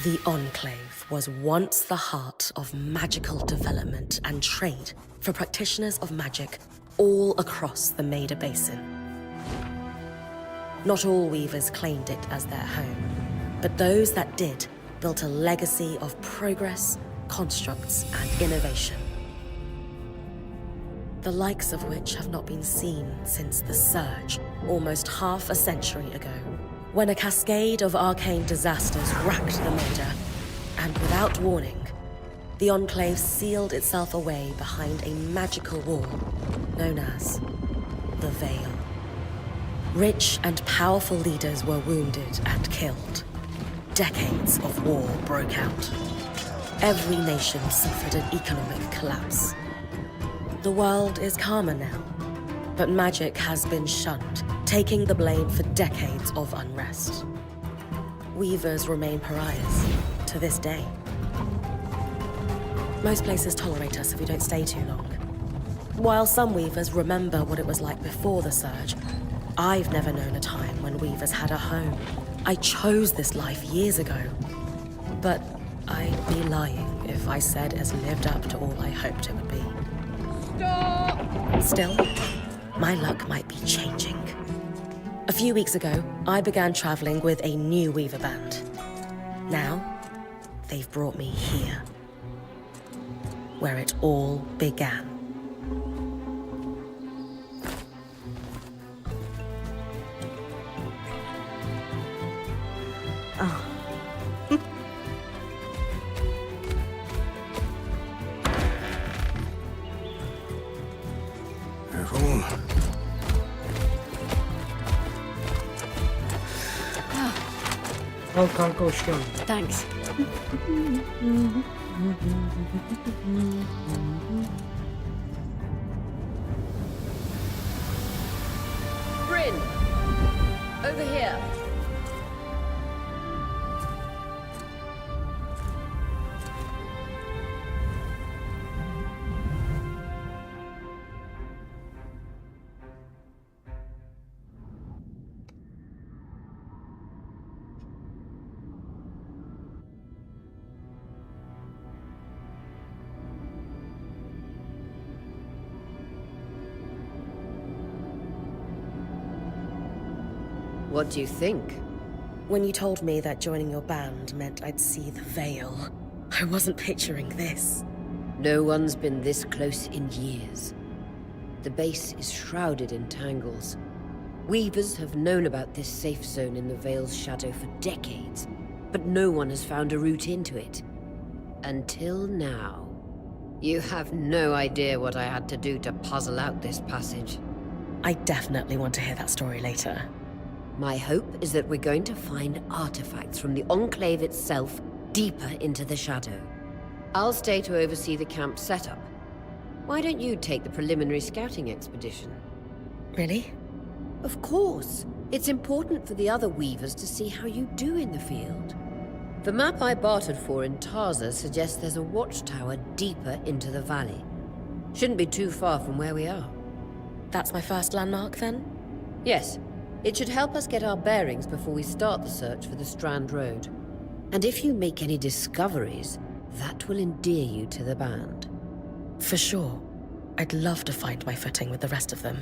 The Enclave was once the heart of magical development and trade for practitioners of magic all across the Maida Basin. Not all weavers claimed it as their home, but those that did built a legacy of progress, constructs, and innovation, the likes of which have not been seen since the Surge, almost half a century ago, when a cascade of arcane disasters racked the Maida, and without warning, the Enclave sealed itself away behind a magical wall known as the Veil. Rich and powerful leaders were wounded and killed. Decades of war broke out. Every nation suffered an economic collapse. The world is calmer now, but magic has been shunned, taking the blame for decades of unrest. Weavers remain pariahs to this day. Most places tolerate us if we don't stay too long. While some weavers remember what it was like before the Surge, I've never known a time when weavers had a home. I chose this life years ago, but I'd be lying if I said it's lived up to all I hoped it would be. Stop! Still, my luck might be changing. A few weeks ago, I began traveling with a new weaver band. Now, they've brought me here, where it all began. Oh. Careful. Al kanka hoş geldin. Thanks. Bryn! Over here. What do you think? When you told me that joining your band meant I'd see the Veil, I wasn't picturing this. No one's been this close in years. The base is shrouded in tangles. Weavers have known about this safe zone in the Veil's shadow for decades, but no one has found a route into it. Until now. You have no idea what I had to do to puzzle out this passage. I definitely want to hear that story later. My hope is that we're going to find artifacts from the Enclave itself deeper into the shadow. I'll stay to oversee the camp setup. Why don't you take the preliminary scouting expedition? Really? Of course. It's important for the other weavers to see how you do in the field. The map I bartered for in Tarza suggests there's a watchtower deeper into the valley. Shouldn't be too far from where we are. That's my first landmark, then? Yes. It should help us get our bearings before we start the search for the Strand Road. And if you make any discoveries, that will endear you to the band. For sure. I'd love to find my footing with the rest of them.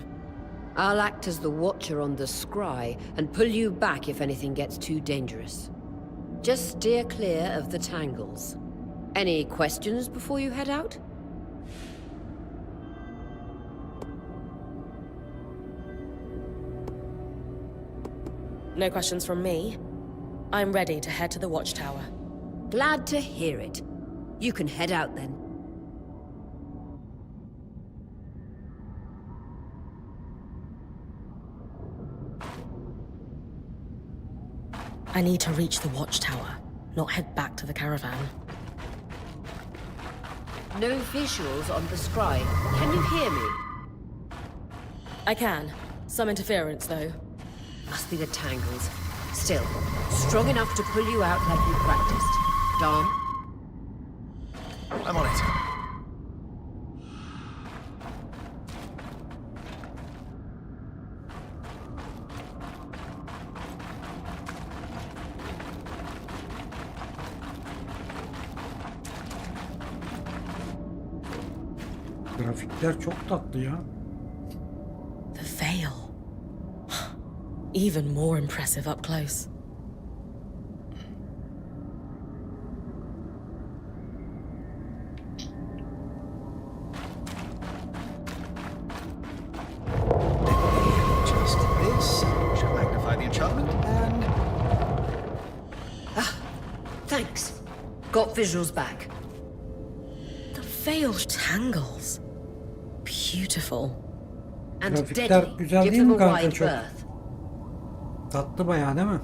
I'll act as the watcher on the scry and pull you back if anything gets too dangerous. Just steer clear of the tangles. Any questions before you head out? No questions from me. I'm ready to head to the watchtower. Glad to hear it. You can head out then. I need to reach the watchtower, not head back to the caravan. No visuals on the scry. Can you hear me? I can. Some interference, though. Must be the tangles. Still, strong enough to pull you out like you practiced. Dom? I'm on it. Grafikler çok tatlı ya. The veil. Even more impressive up close. Just this shall magnify the enchantment and Thanks. Got visuals back. The veil tangles. Beautiful. And Grafikler deadly. güzel Give değil them mi a kanka wide çok? berth. Tatlı bayağı değil mi?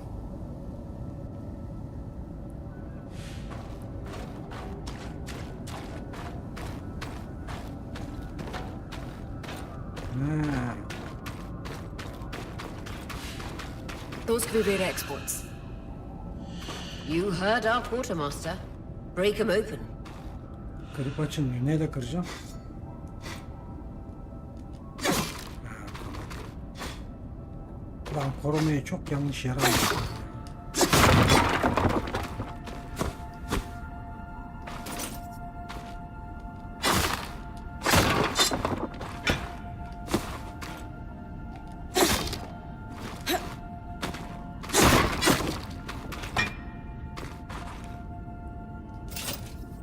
Ha, Those could be rare exports. You heard our quartermaster. Break them open. kırıp açılmıyor. Neyle kıracağım? Ha, tamam. Lan korumaya çok yanlış yer aldım.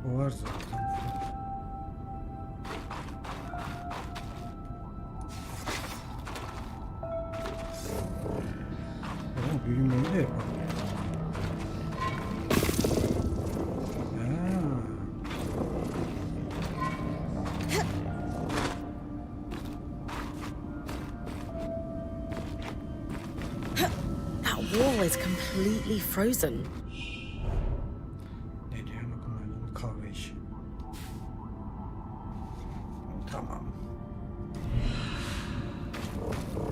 O var zaten. Ama büyümeyi de yapalım. Ha. That wall is completely frozen. Ne diyor bakın kahve işi. Tamam.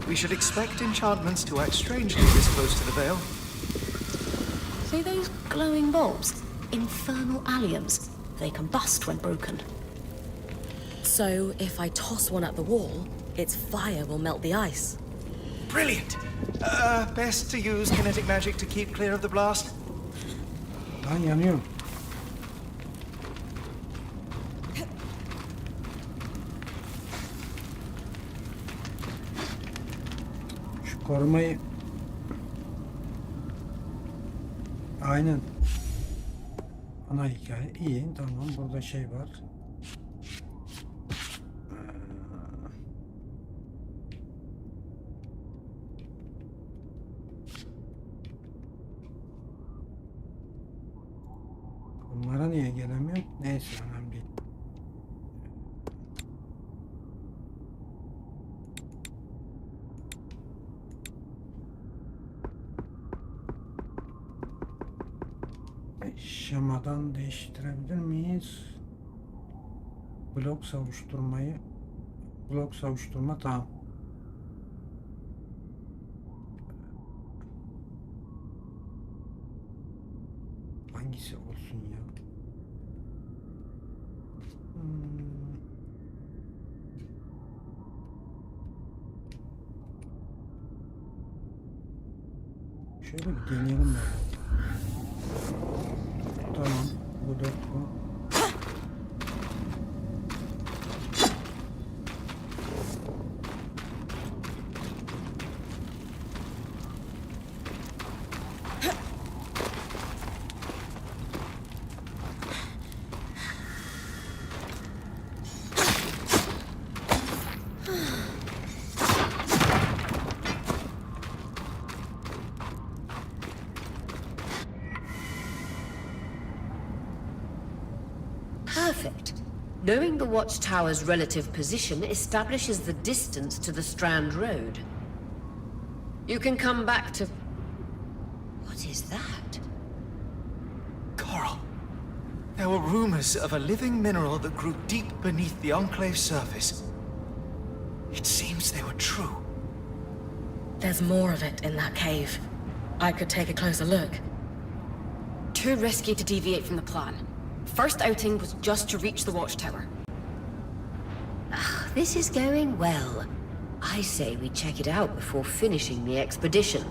we should expect enchantments to act strangely this close to the veil. So those glowing bulbs, infernal alliums, they combust when broken. So if I toss one at the wall, its fire will melt the ice. Brilliant! Best to use kinetic magic to keep clear of the blast. Lan yanıyorum. Şu korumayı... Aynen. Ana hikaye iyi. Tamam, burada şey var. Bunlara niye gelemiyor? Neyse, önemli değil. Yamadan değiştirebilir miyiz? Blok savuşturmayı. Blok savuşturma tamam. Hangisi olsun ya? Şöyle bir deneyelim bakalım. Tamam, bu da bu. Perfect. Knowing the watchtower's relative position establishes the distance to the Strand Road. You can come back to... What is that? Coral. There were rumors of a living mineral that grew deep beneath the Enclave's surface. It seems they were true. There's more of it in that cave. I could take a closer look. Too risky to deviate from the plan. First outing was just to reach the watchtower. This is going well. I say we check it out before finishing the expedition.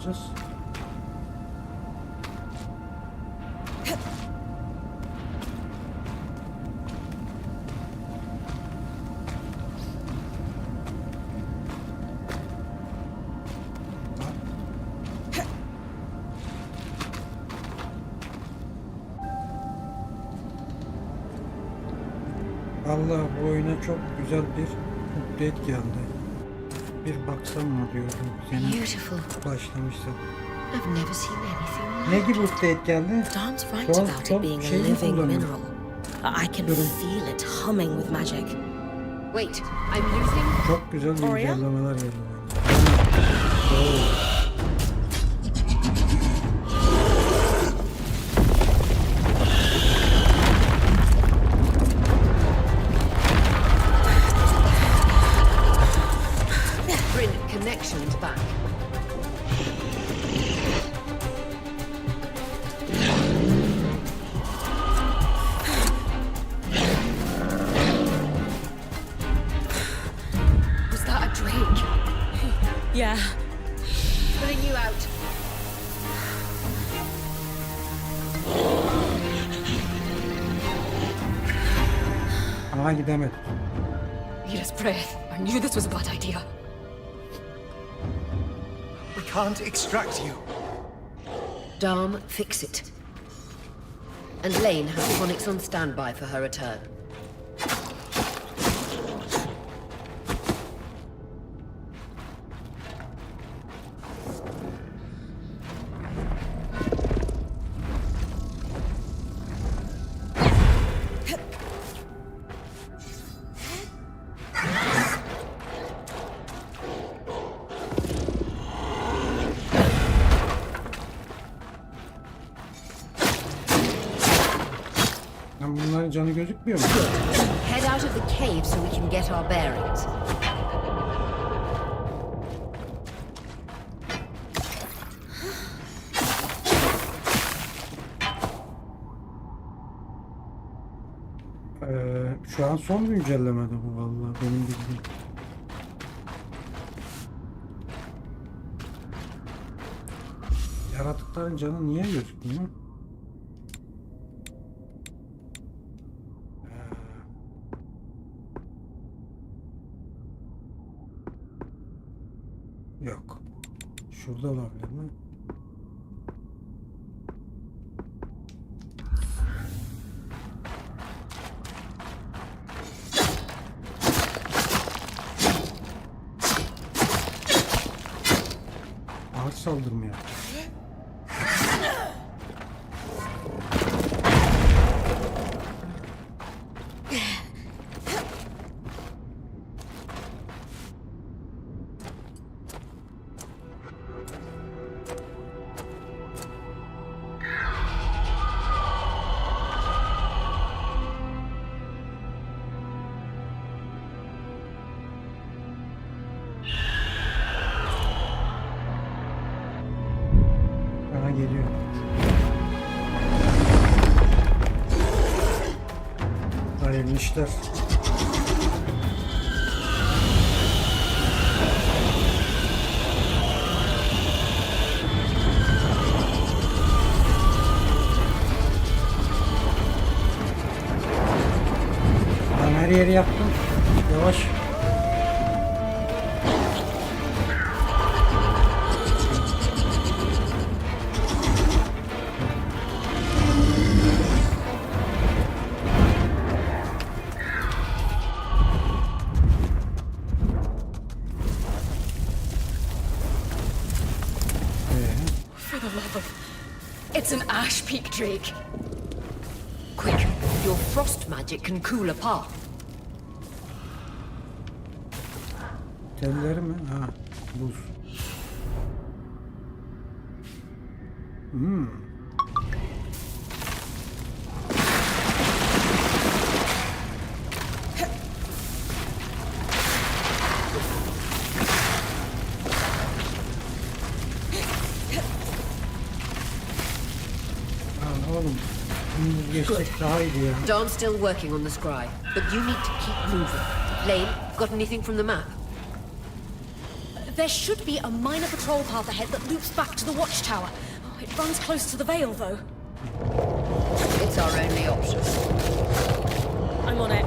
alacağız? Allah, bu oyuna çok güzel bir update geldi. Bir baksam mı diyordum. Senin Beautiful. başlamışsın. I've never seen anything Ne like gibi update geldi? Dan's right about it being a living mineral. I can feel it humming with magic. Wait, I'm losing. Çok güzel Oraya? güncellemeler geliyor bence. Bring connections back. Was that a drake? Yeah. Pulling you out. Aha, gidemedik. His breath. I knew this was a bad idea. We can't extract you. Dom, fix it. And Lane has phonics on standby for her return. Lan bunların canı gözükmüyor mu? Head out of the cave so we can get our bearings. Şu an son güncellemede bu vallahi benim bildiğim. Yaratıkların canı niye gözükmüyor? Yok. Şurada olabilir mi? Ağır saldırmıyor. Aha, geliyor. Hayırlı işler. Ben her yeri yaptım. Yavaş. For the love of... It's an ash peak drake. Quick, your frost magic can cool a path. Telleri mi? Ha, buz. Lan oğlum, bunu geçtik daha iyiydi ya. Don's still working on the scry, but you need to keep moving. Lane, got anything from the map? There should be a minor patrol path ahead that loops back to the watchtower. Oh, it runs close to the Vale, though. It's our only option. I'm on it.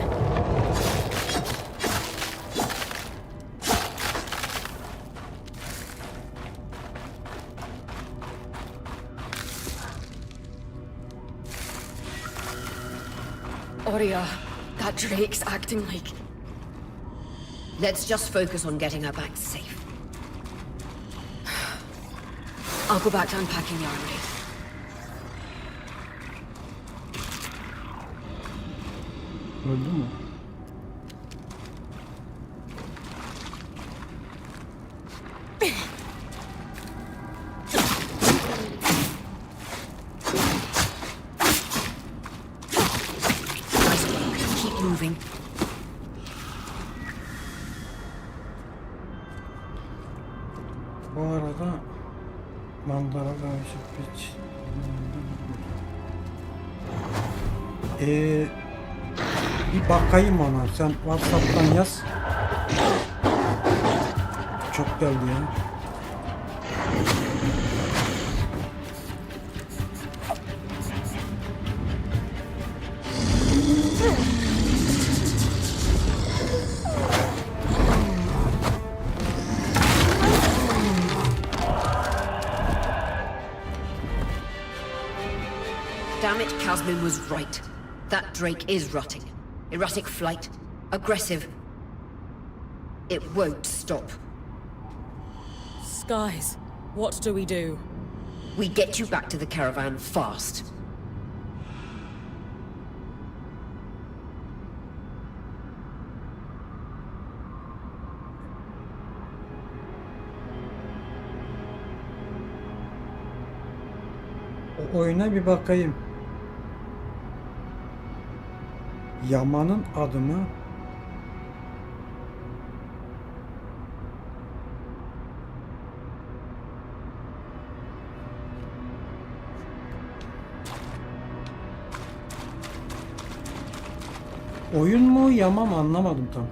Oria, that Drake's acting like... Let's just focus on getting her back safe. I'll go back to unpacking the armory. Öldü mü? Nice work. Keep moving. Bu arada manzara karışık piç. Bir bakayım ona. Sen WhatsApp'tan yaz. Çok geldi ya. Damn it, Casmin was right. That Drake is rotting. Erratic flight. Aggressive. It won't stop. Skies, what do we do? We get you back to the caravan fast. O oyuna bir bakayım. Yama'nın adı mı? Oyun mu Yama mı anlamadım tam.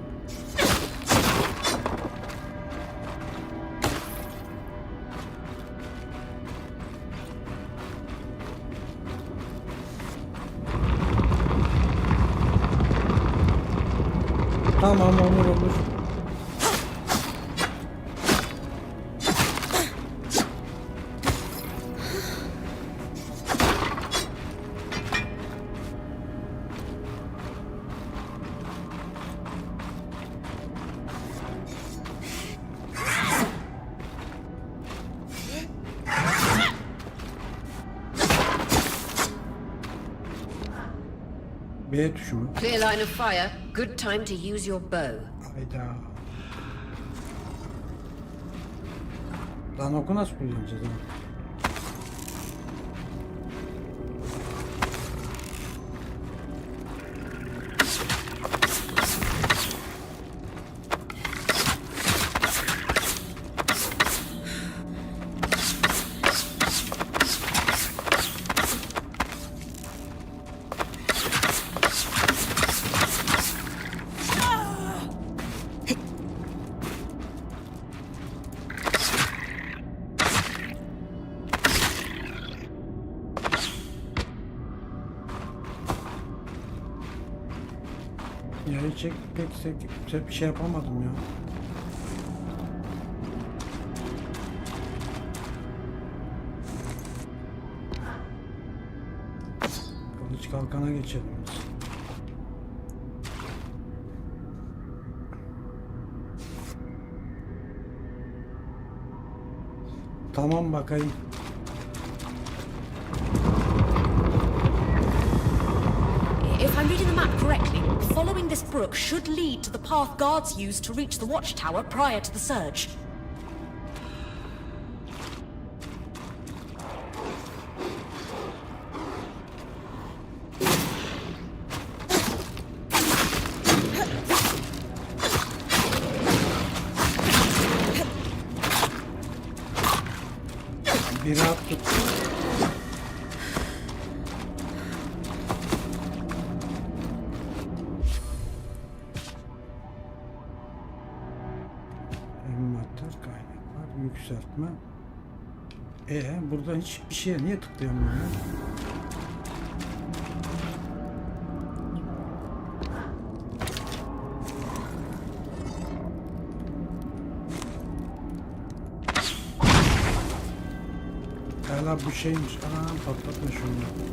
Tamam olur. B tuşu mu? Clear line of fire. Good time to use your bow. Hayda. Lan oku nasıl kullanacağız ha? Yayı çek pek bir şey yapamadım ya. Kılıç kalkana geçelim biz. Tamam bakayım. If I'm reading the map correctly, following this brook should lead to the path guards used to reach the watchtower prior to the surge. Bir rahat tut. Envanter kaynağı. yükseltme. Burada hiçbir şeye niye tıklayamıyorum ya? Hala bu şeymiş. Patlatma şunu.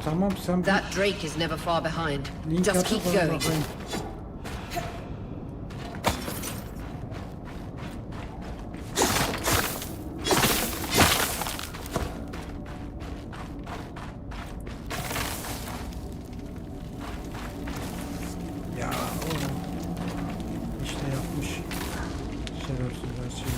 Tamam sen That Drake is never far behind. link Just atıp keep ona going. bakayım. Ya oğlum. İşte yapmış. Şerefsiz her şeyi.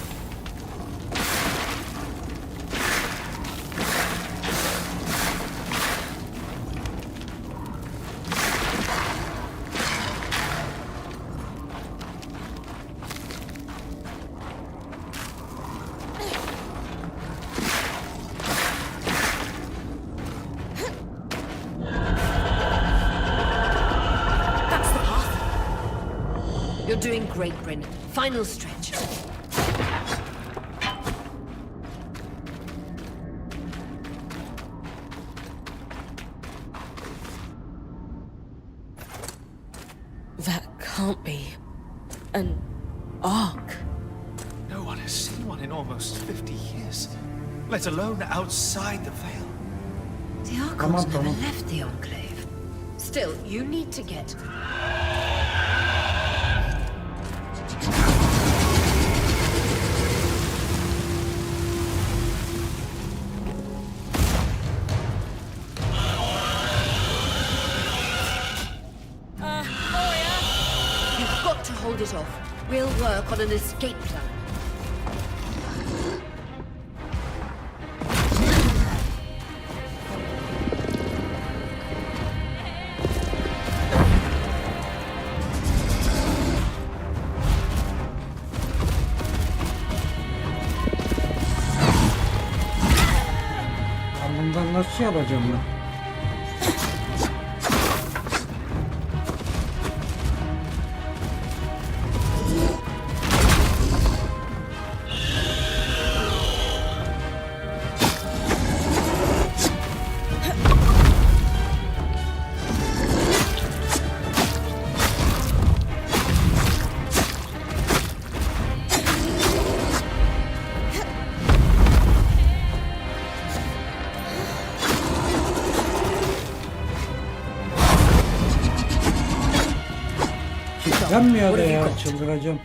That's the path. You're doing great, Bryn. Final stretch. That can't be an ark. No one has seen one in almost 50 years, let alone outside the veil. The Archons Come on, never come on. left the Enclave. Still, you need to get... You've got to hold it off. We'll work on an escape plan. Ben bundan nasıl yapacağım ben? Kilitlenmiyor da ya, çıldıracağım.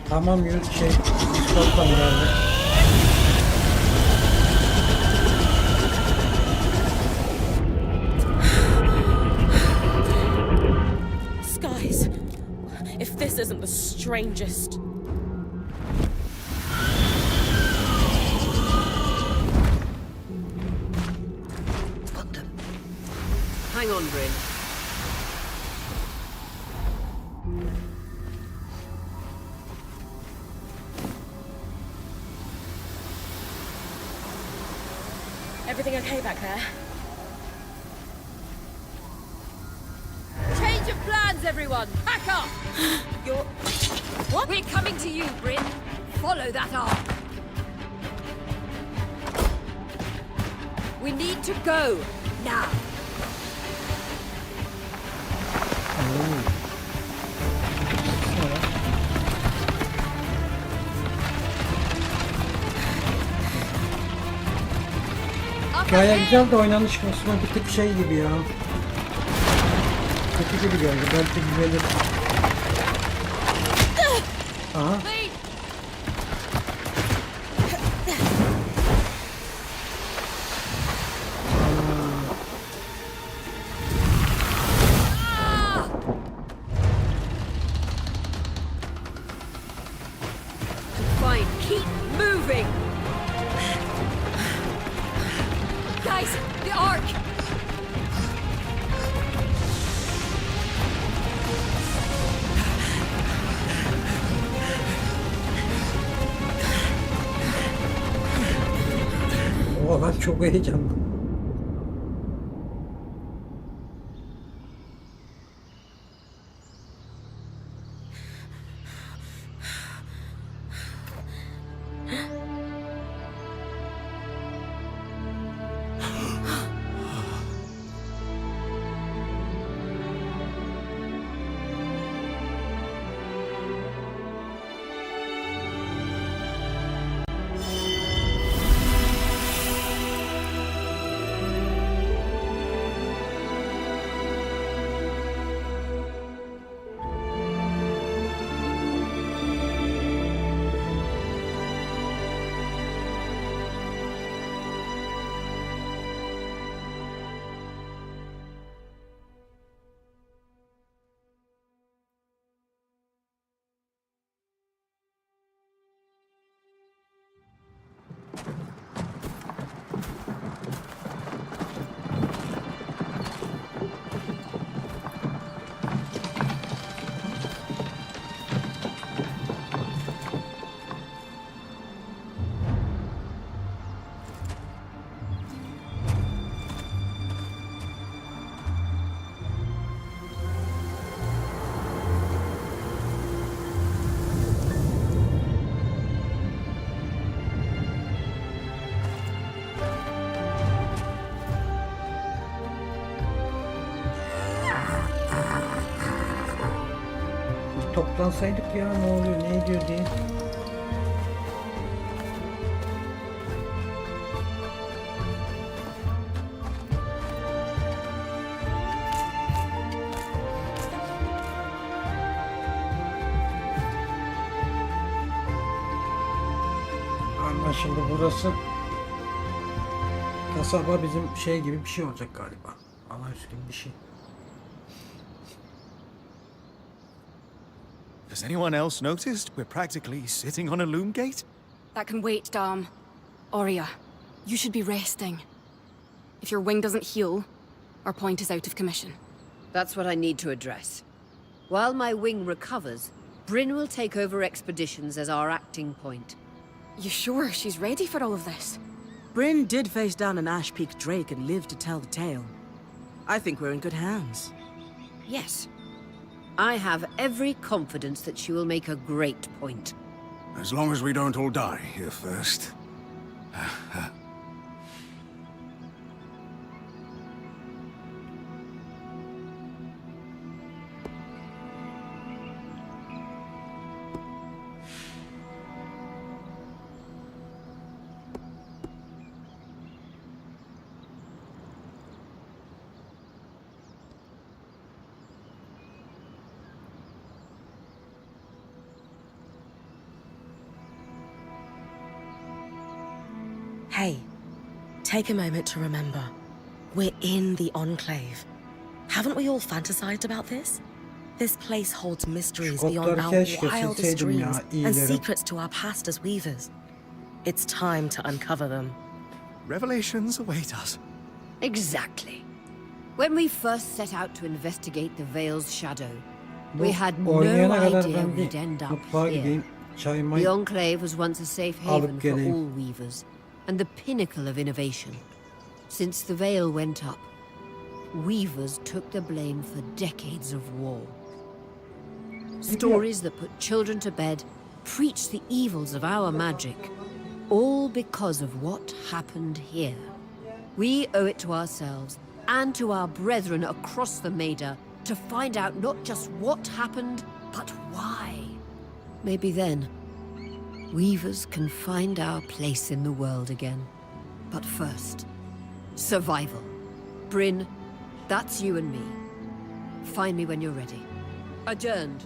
Tamam yürü Discord'dan geldi. Skies. If this isn't the strangest. Got them. Hang on, Bryn. Everything okay back there? Change of plans, everyone! Pack up! You're... What? We're coming to you, Bryn. Follow that arc. We need to go now. Hikaye güzel de oynanış kısmı bir tık şey gibi ya. Kötü gibi geldi. Belki düzelir. Aha. Fine, keep moving. Guys, the ark. Oha lan çok heyecanlı. Toplansaydık ya ne oluyor ne ediyor diye. Anlaşıldı, burası kasaba bizim şey gibi bir şey olacak galiba. Anayüz gibi bir şey. Has anyone else noticed we're practically sitting on a loom gate? That can wait, Dom. Arya, you should be resting. If your wing doesn't heal, our point is out of commission. That's what I need to address. While my wing recovers, Bryn will take over expeditions as our acting point. You sure she's ready for all of this? Bryn did face down an Ash Peak Drake and lived to tell the tale. I think we're in good hands. Yes. I have every confidence that she will make a great point. As long as we don't all die here first. Hey, take a moment to remember. We're in the Enclave. Haven't we all fantasized about this? This place holds mysteries beyond our wildest dreams and secrets to our past as weavers. It's time to uncover them. Revelations await us. Exactly. When we first set out to investigate the Veil's shadow, we had no Oynayana kadar idea ben we'd bir end up mutfağa here. gideyim. Çayımı The Enclave was once a safe haven alıp for geleyim. all weavers, and the pinnacle of innovation. Since the Veil went up, weavers took the blame for decades of war. Stories that put children to bed, preached the evils of our magic, all because of what happened here. We owe it to ourselves and to our brethren across the Maida to find out not just what happened, but why. Maybe then, weavers can find our place in the world again. But first, survival. Bryn, that's you and me. Find me when you're ready. Adjourned.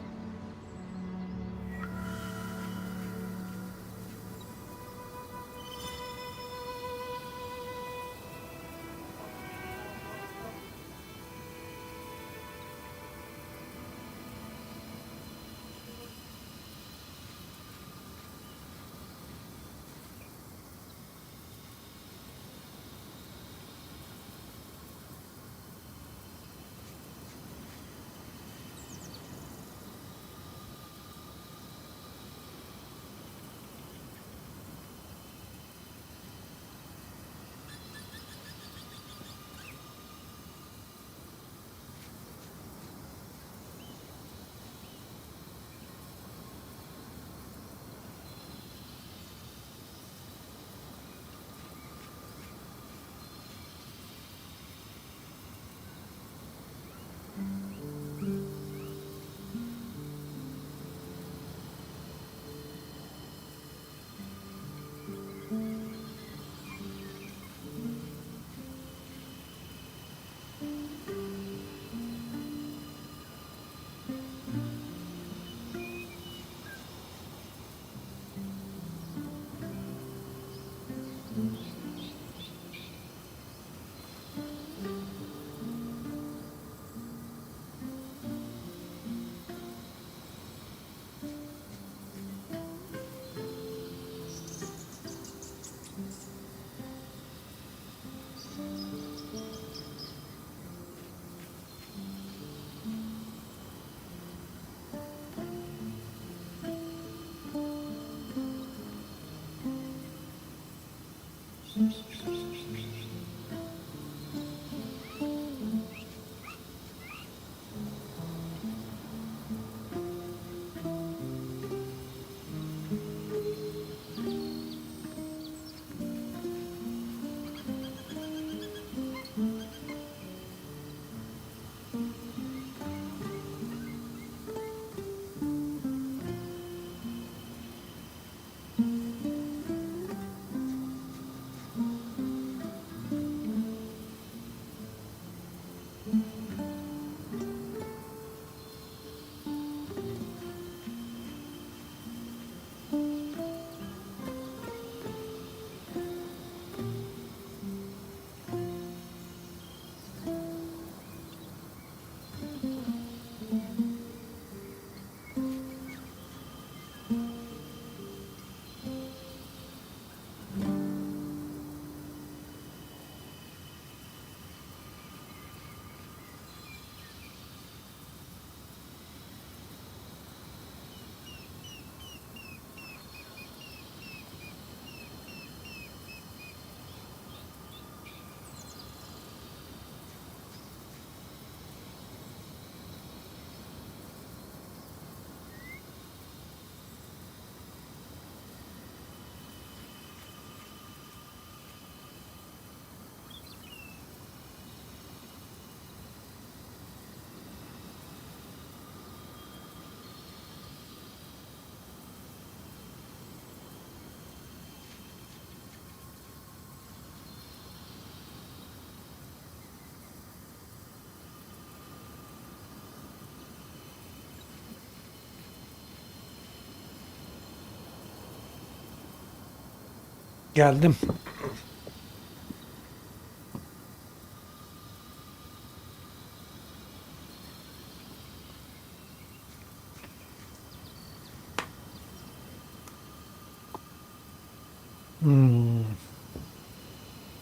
Geldim.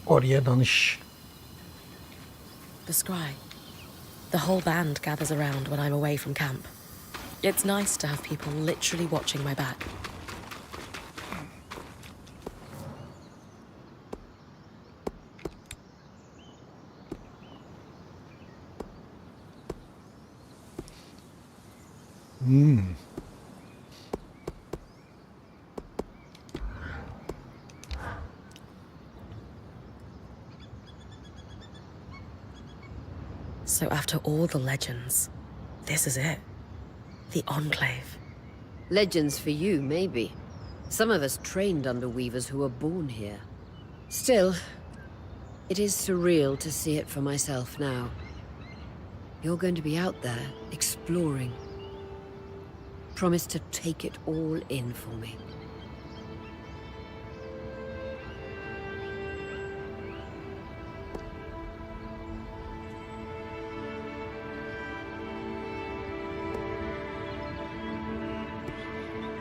Oraya danış. The scry. The whole band gathers around when I'm away from camp. It's nice to have people literally watching my back. So after all the legends, this is it. The Enclave. Legends for you, maybe. Some of us trained under weavers who were born here. Still, it is surreal to see it for myself now. You're going to be out there, exploring. Promise to take it all in for me.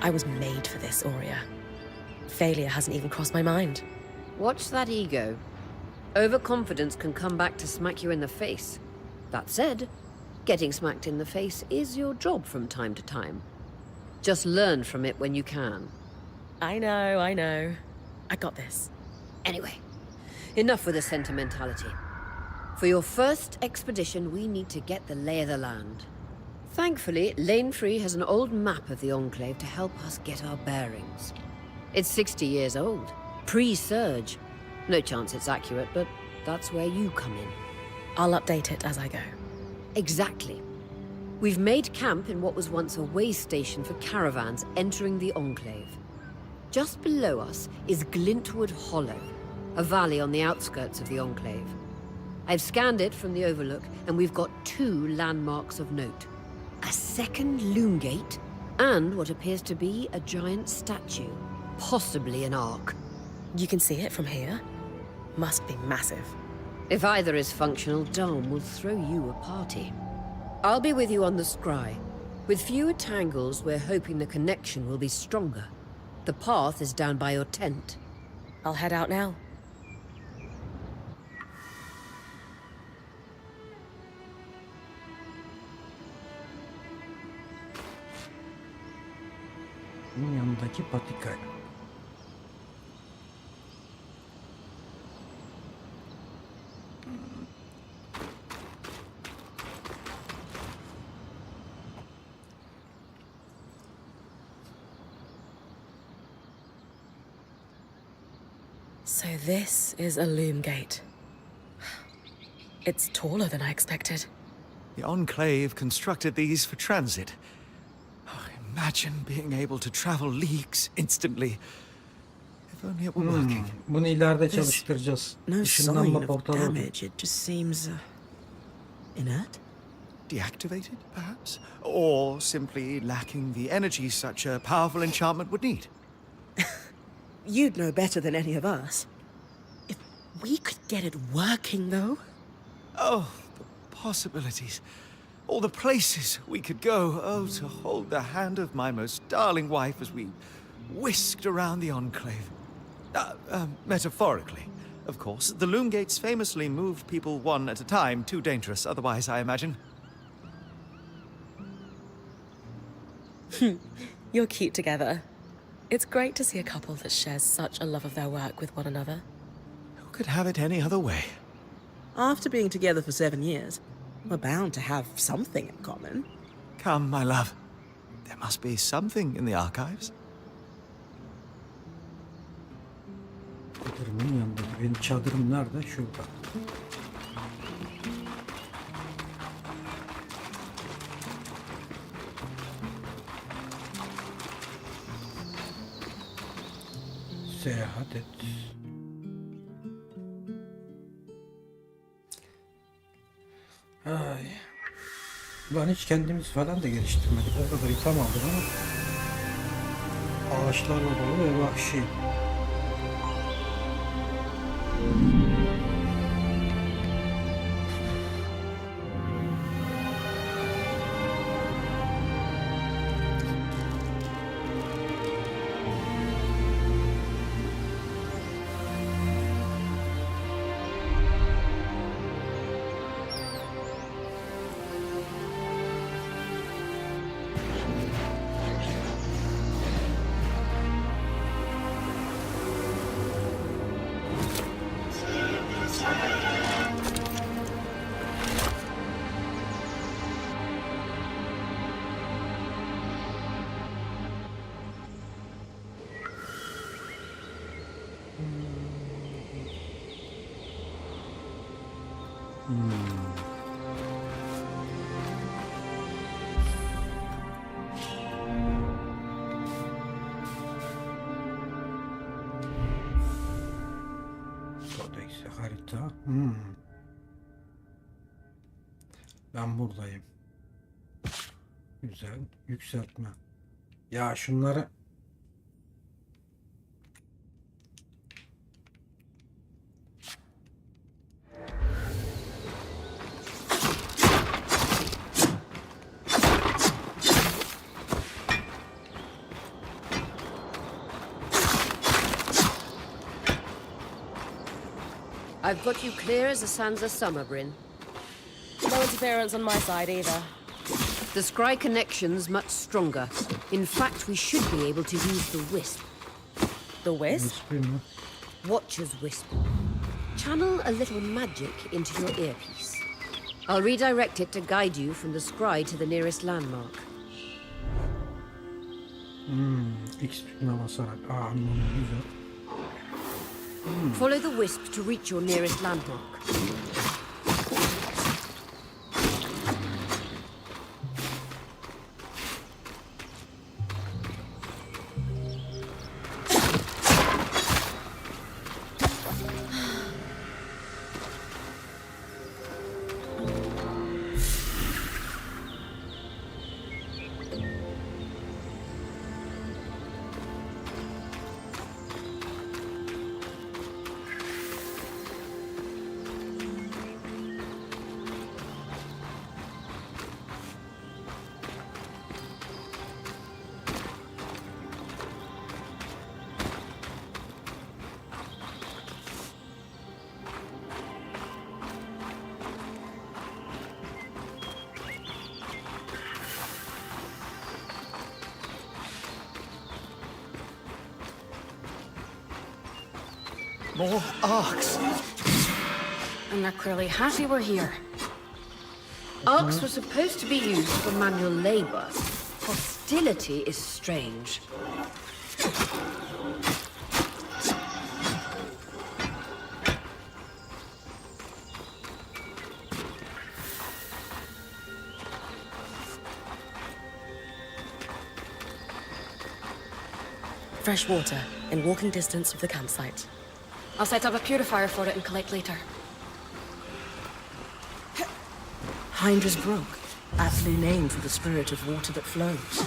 I was made for this, Aurea. Failure hasn't even crossed my mind. Watch that ego. Overconfidence can come back to smack you in the face. That said, getting smacked in the face is your job from time to time. Just learn from it when you can. I know. I got this. Anyway, enough with the sentimentality. For your first expedition, we need to get the lay of the land. Thankfully, Lane Free has an old map of the Enclave to help us get our bearings. It's 60 years old, pre-Surge. No chance it's accurate, but that's where you come in. I'll update it as I go. Exactly. We've made camp in what was once a way station for caravans entering the Enclave. Just below us is Glintwood Hollow, a valley on the outskirts of the Enclave. I've scanned it from the overlook, and we've got 2 landmarks of note. A second loom gate, and what appears to be a giant statue, possibly an ark. You can see it from here? Must be massive. If either is functional, Dom will throw you a party. I'll be with you on the scry. With fewer tangles, we're hoping the connection will be stronger. The path is down by your tent. I'll head out now. Bunun yanındaki patika. So this is a loom gate. It's taller than I expected. The Enclave constructed these for transit. Oh, imagine being able to travel leagues instantly. If only it were working. Bunu ileride çalıştıracağız. No Işınlanma sign of portalı. damage. It just seems inert. Deactivated, perhaps? Or simply lacking the energy such a powerful enchantment would need. You'd know better than any of us. If we could get it working, though. Oh, the possibilities. All the places we could go. Oh, to hold the hand of my most darling wife as we whisked around the Enclave. Metaphorically, of course. The loom gates famously moved people one at a time. Too dangerous otherwise, I imagine. You're cute together. It's great to see a couple that shares such a love of their work with one another. Who could have it any other way? After being together for 7 years, we're bound to have something in common. Come, my love. There must be something in the archives. Çadırımın yanındaki. Benim çadırım nerede? Şurada. Seyahat et. Ay. Lan hiç kendimiz falan da geliştirmedik. O kadar itham aldık ama ağaçlarla dolu ve vahşi. harita. Ben buradayım. Güzel. Yükseltme. Ya şunları... I've got you clear as a Sansa summer, Bryn. No interference on my side either. The scry connection's much stronger. In fact, we should be able to use the wisp. The wisp? Watcher's wisp. Channel a little magic into your earpiece. I'll redirect it to guide you from the scry to the nearest landmark. X tuşuna basarak. Anladım, güzel. Follow the wisp to reach your nearest landmark. More arcs. And they're clearly happy we're here. Arcs were supposed to be used for manual labor. Hostility is strange. Fresh water in walking distance of the campsite. I'll set up a purifier for it and collect later. Hinders Brook, aptly named for the spirit of water that flows.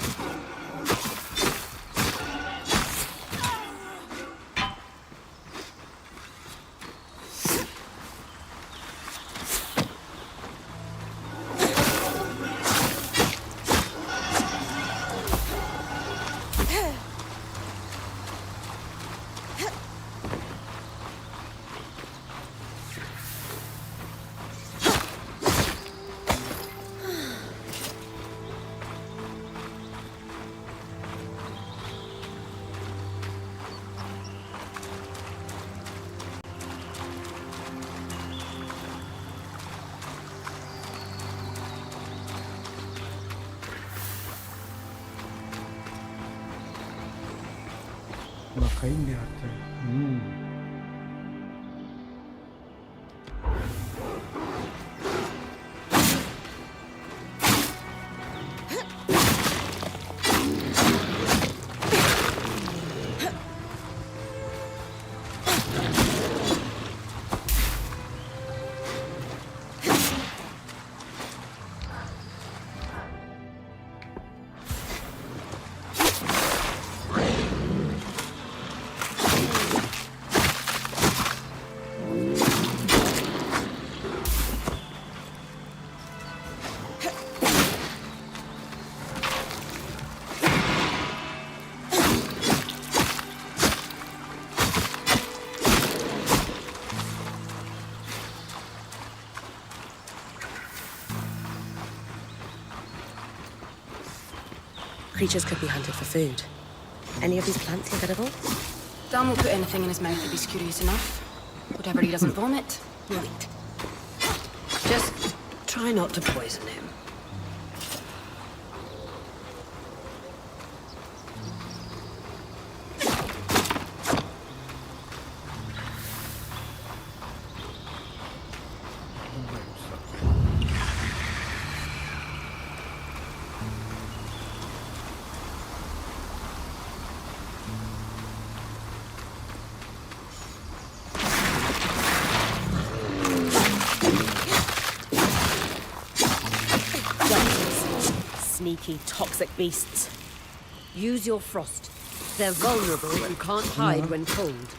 Bakayım bir haritaya. Creatures could be hunted for food. Any of these plants look edible? Dan will put anything in his mouth if he's curious enough. Whatever he doesn't vomit, we'll eat. Just try not to poison him. sneaky, toxic beasts. Use your frost. They're vulnerable and can't hide when cold.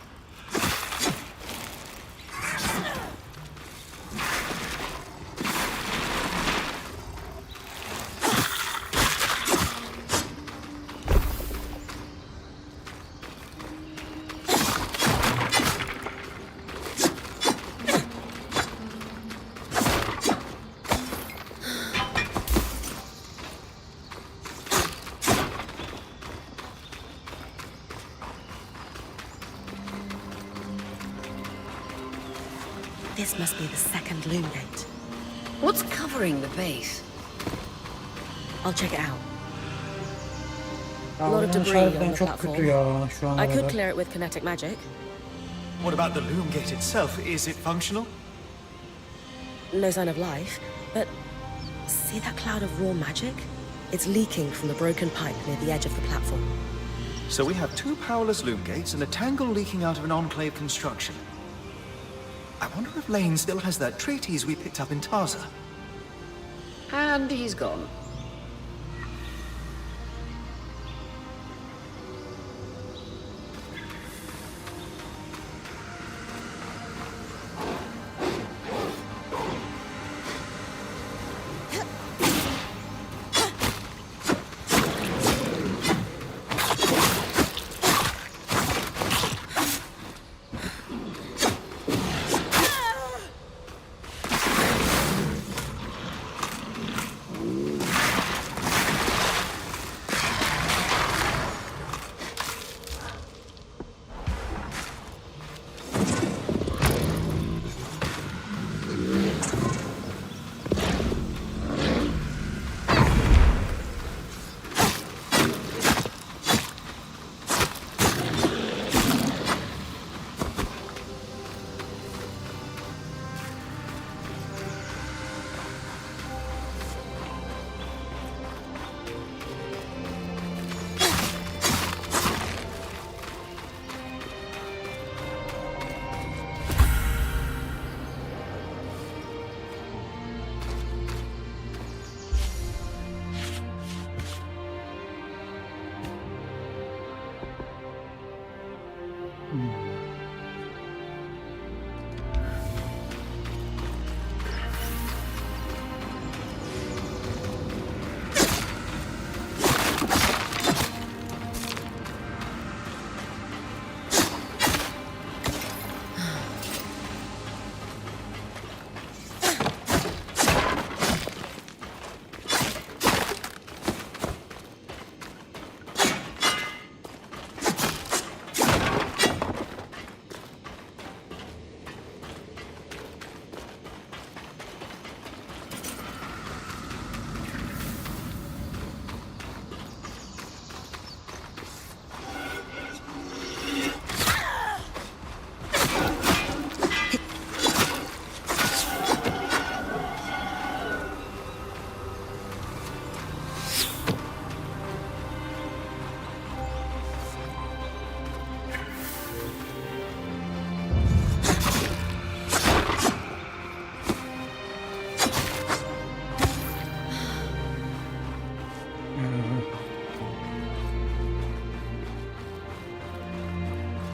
This must be the second loom gate. What's covering the base? I'll check it out. Ya A lot of bunun debris on harbiden the çok platform. kötü ya şu ana I could kadar. clear it with kinetic magic. What about the loom gate itself? Is it functional? No sign of life, but see that cloud of raw magic? It's leaking from the broken pipe near the edge of the platform. So we have two powerless loom gates and a tangle leaking out of an enclave construction. I wonder if Lane still has that treatise we picked up in Taza. And he's gone.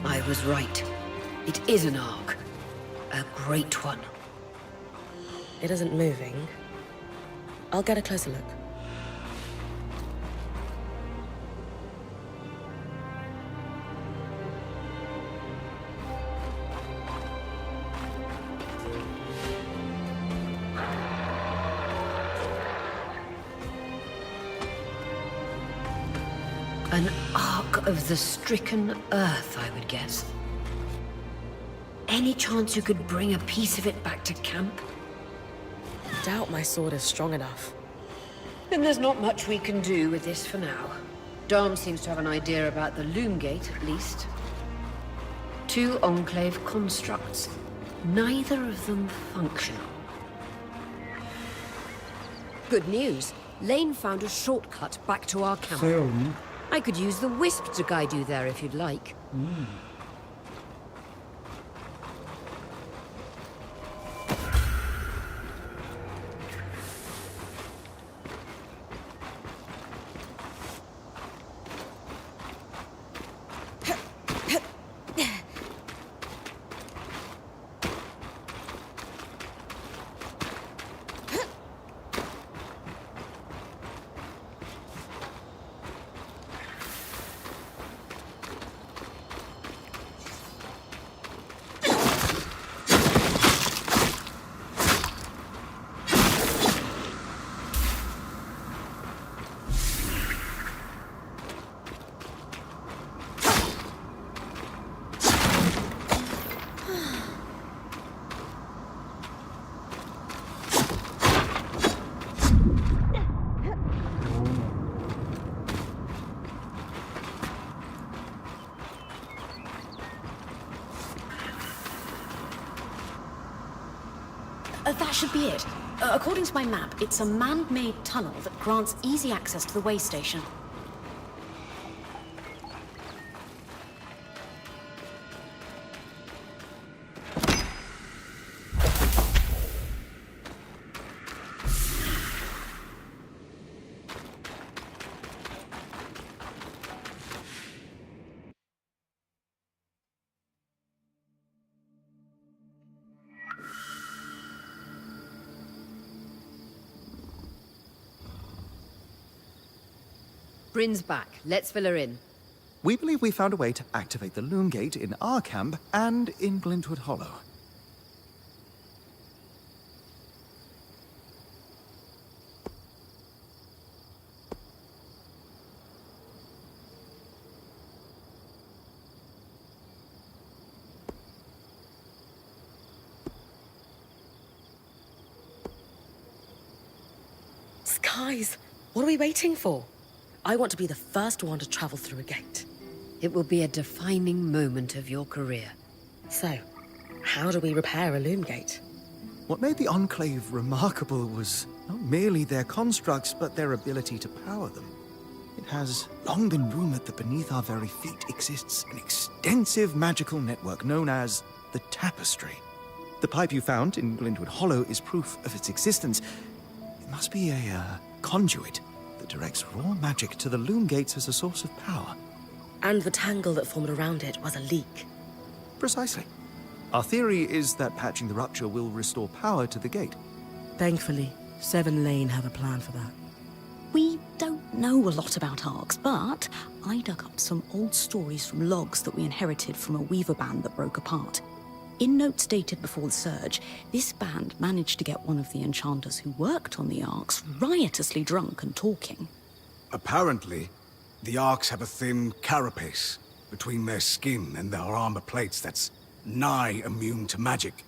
I was right. It is an ark. A great one. It isn't moving. I'll get a closer look. An ark of the stricken earth, I would guess. Any chance you could bring a piece of it back to camp? Doubt my sword is strong enough. Then there's not much we can do with this for now. Dom seems to have an idea about the loom gate, at least. Two enclave constructs, neither of them functional. Good news. Lane found a shortcut back to our camp. Kısa yol mu? I could use the wisp to guide you there if you'd like. That should be it. According to my map, it's a man-made tunnel that grants easy access to the way station. Bryn's back. Let's fill her in. We believe we found a way to activate the loom gate in our camp and in Glintwood Hollow. Skies! What are we waiting for? I want to be the first one to travel through a gate. It will be a defining moment of your career. So, how do we repair a loom gate? What made the Enclave remarkable was not merely their constructs, but their ability to power them. It has long been rumored that beneath our very feet exists an extensive magical network known as the Tapestry. The pipe you found in Glintwood Hollow is proof of its existence. It must be a conduit that directs raw magic to the loom gates as a source of power. And the tangle that formed around it was a leak. Precisely. Our theory is that patching the rupture will restore power to the gate. Thankfully, Seven Lane have a plan for that. We don't know a lot about arcs, but I dug up some old stories from logs that we inherited from a weaver band that broke apart. In notes dated before the Surge, this band managed to get one of the enchanters who worked on the arcs riotously drunk and talking. Apparently, the Arks have a thin carapace between their skin and their armor plates that's nigh immune to magic,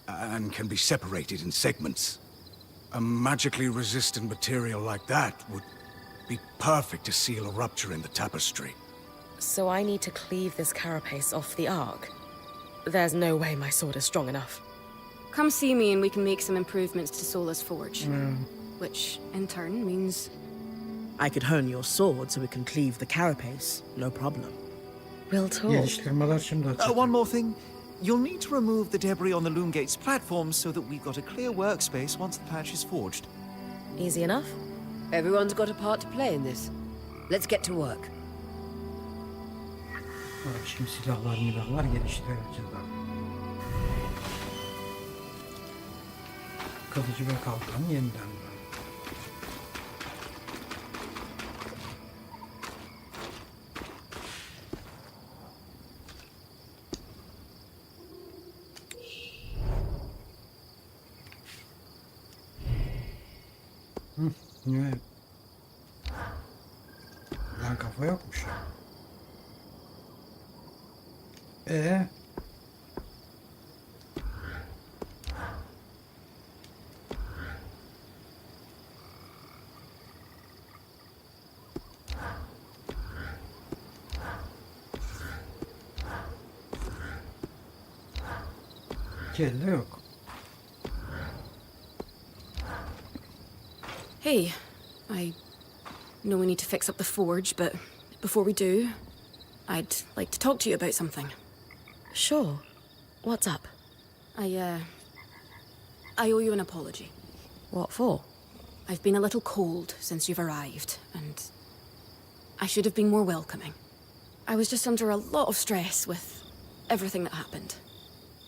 and can be separated in segments. A magically resistant material like that would be perfect to seal a rupture in the tapestry. So I need to cleave this carapace off the arc. There's no way my sword is strong enough. Come see me and we can make some improvements to Sola's forge. Which, in turn, means... I could hone your sword so we can cleave the carapace, no problem. We'll talk. Geliştirmeler şimdi açık. One more thing. You'll need to remove the debris on the loom gate's platform so that we've got a clear workspace once the patch is forged. Easy enough? Everyone's got a part to play in this. Let's get to work. Evet, şimdi silahlar geliştireceğiz abi. Kılıcı ve kalkan yeniden. Niye? Lan kafa yokmuş. Kelle yok. Hey, I know we need to fix up the forge, but before we do, I'd like to talk to you about something. Sure. What's up? I owe you an apology. What for? I've been a little cold since you've arrived, and I should have been more welcoming. I was just under a lot of stress with everything that happened.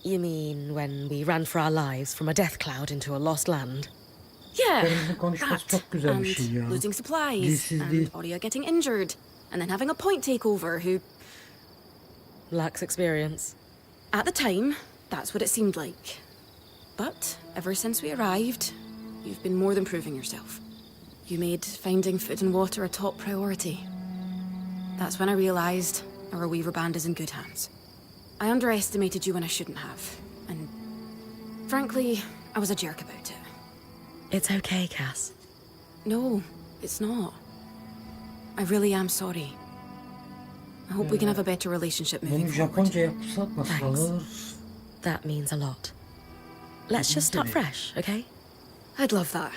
You mean when we ran for our lives from a death cloud into a lost land? Yeah, Benimle konuşması çok güzel bir şey ya. and losing supplies, Dilsiz and değil. Aurea getting injured, and then having a point takeover who, Lacks experience. at the time, that's what it seemed like. But ever since we arrived, you've been more than proving yourself. You made finding food and water a top priority. That's when I realized our Weaver band is in good hands. I underestimated you when I shouldn't have, and frankly, I was a jerk about it. It's okay, Cass. No, it's not. I really am sorry. I hope we can have a better relationship moving Bunu forward. Japonca yapsak nasıl Thanks. olur? That means a lot. Let's just start fresh, okay? I'd love that.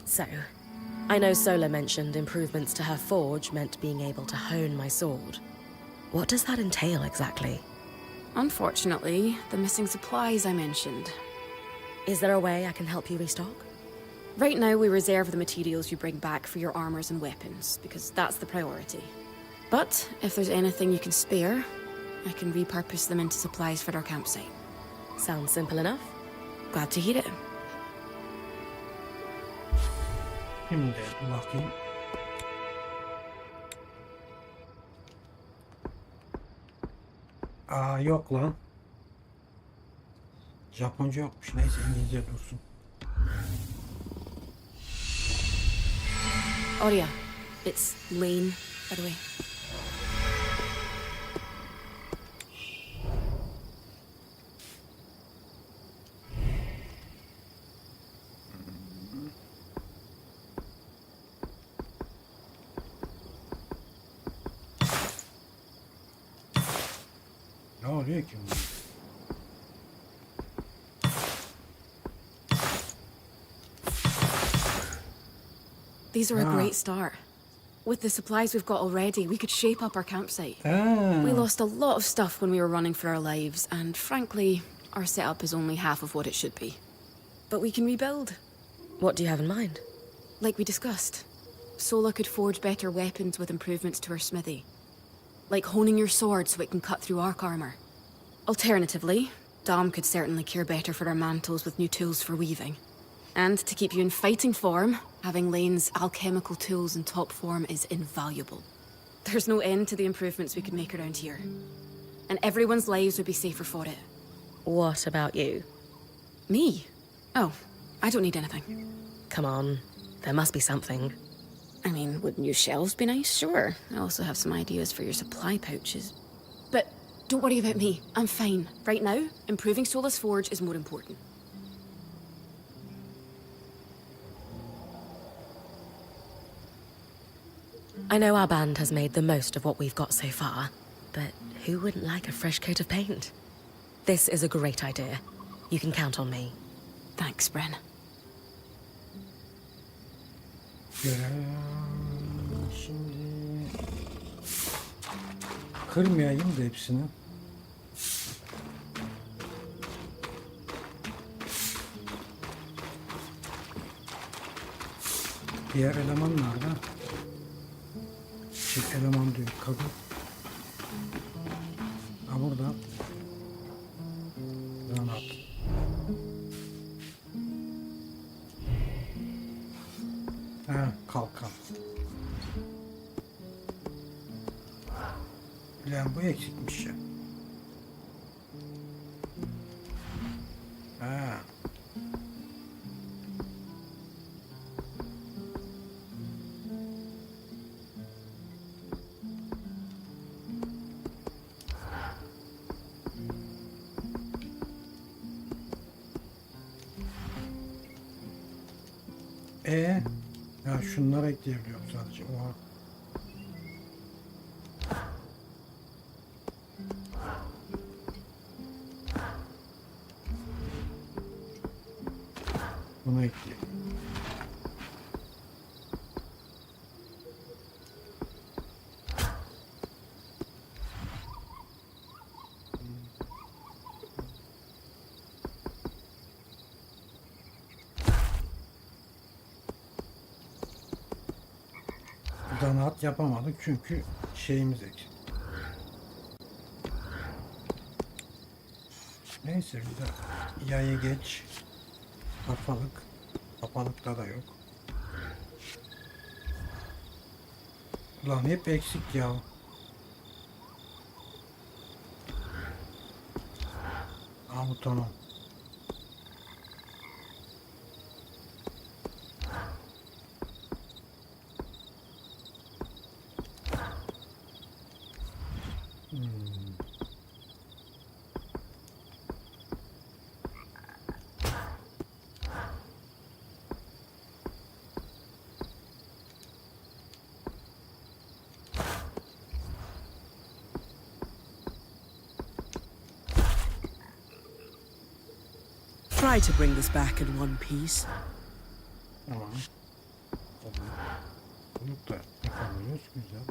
So, I know Sola mentioned improvements to her forge meant being able to hone my sword. What does that entail exactly? Unfortunately, the missing supplies I mentioned. Is there a way I can help you restock? Right now, we reserve the materials you bring back for your armors and weapons, because that's the priority. But if there's anything you can spare, I can repurpose them into supplies for our campsite. Sounds simple enough. Glad to hear it. Şimdi bakayım. Aa yok lan. Japonca yokmuş. Neyse İngilizce dursun. Oria, it's Lane, by the way. Ne oluyor ki bu? These are a great start. With the supplies we've got already, we could shape up our campsite. Ha. We lost a lot of stuff when we were running for our lives, and frankly, our setup is only half of what it should be. But we can rebuild. What do you have in mind? Like we discussed, Sola could forge better weapons with improvements to her smithy. Like honing your sword so it can cut through arc armor. Alternatively, Dom could certainly care better for our mantles with new tools for weaving. And to keep you in fighting form, having Lane's alchemical tools in top form is invaluable. There's no end to the improvements we could make around here. And everyone's lives would be safer for it. What about you? Me? Oh, I don't need anything. Come on, there must be something. I mean, would new shelves be nice? Sure. I also have some ideas for your supply pouches. But don't worry about me. I'm fine. Right now, improving Sola's forge is more important. I know our band has made the most of what we've got so far, but who wouldn't like a fresh coat of paint? This is a great idea. You can count on me. Thanks, Bren. Şimdi kırmayayım da hepsini. Diğer eleman nerede? Eleman diyor, kadın. Ha burada. Rahat. Ha, kalkan. Lan bu eksikmiş ya. Ha. Ya şunları ekleyebiliyorum sadece. Oha. Bunu ekleyelim. Rahat yapamadık çünkü şeyimiz eksik. Neyse güzel. Yayı geç. Kafalık. Kafalıkta da yok. Ulan hep eksik ya. Aa bu tamam. try to bring this back in one piece. Tamam. Bunu da yapamıyoruz. Güzel.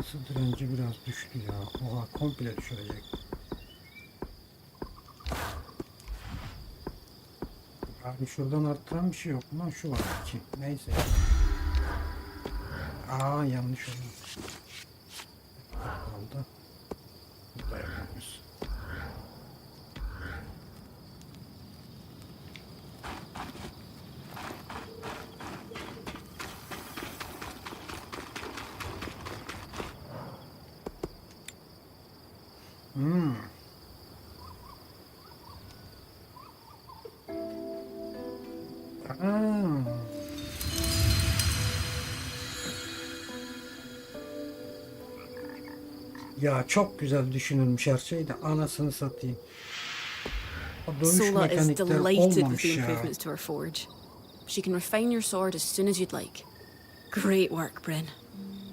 Isı direnci biraz düştü ya. Oha, komple düşürecek. Abi şuradan arttıran bir şey yok mu? Şu var ki. Neyse. Aa, yanlış oldu. Kaldı. Burada yapıyoruz. Ya çok güzel düşünülmüş her şey de anasını satayım. O dövüş Sola is mekanikleri delighted with olmamış the ya. improvements to her forge. She can refine your sword as soon as you'd like. Great work, Bryn.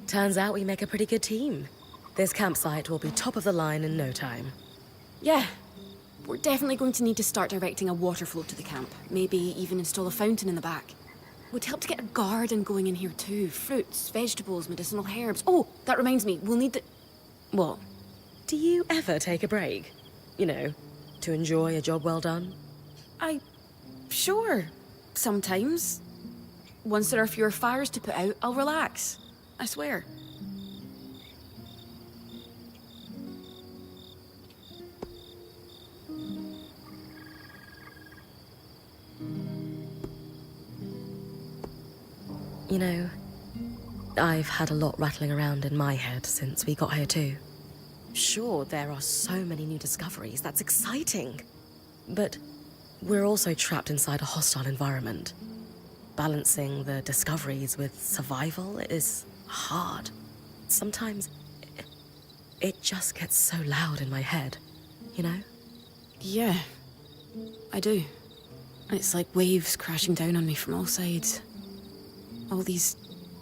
Turns out we make a pretty good team. This campsite will be top of the line in no time. Yeah, we're definitely going to need to start directing a water flow to the camp. Maybe even install a fountain in the back. Would help to get a garden going in here too. Fruits, vegetables, medicinal herbs. Oh, that reminds me, we'll need the... What? Do you ever take a break? You know, to enjoy a job well done? Sure. Sometimes. Once there are fewer fires to put out, I'll relax. I swear. You know, I've had a lot rattling around in my head since we got here too. Sure, there are so many new discoveries, that's exciting. But we're also trapped inside a hostile environment. Balancing the discoveries with survival is hard. Sometimes it just gets so loud in my head, you know? Yeah, I do. It's like waves crashing down on me from all sides. All these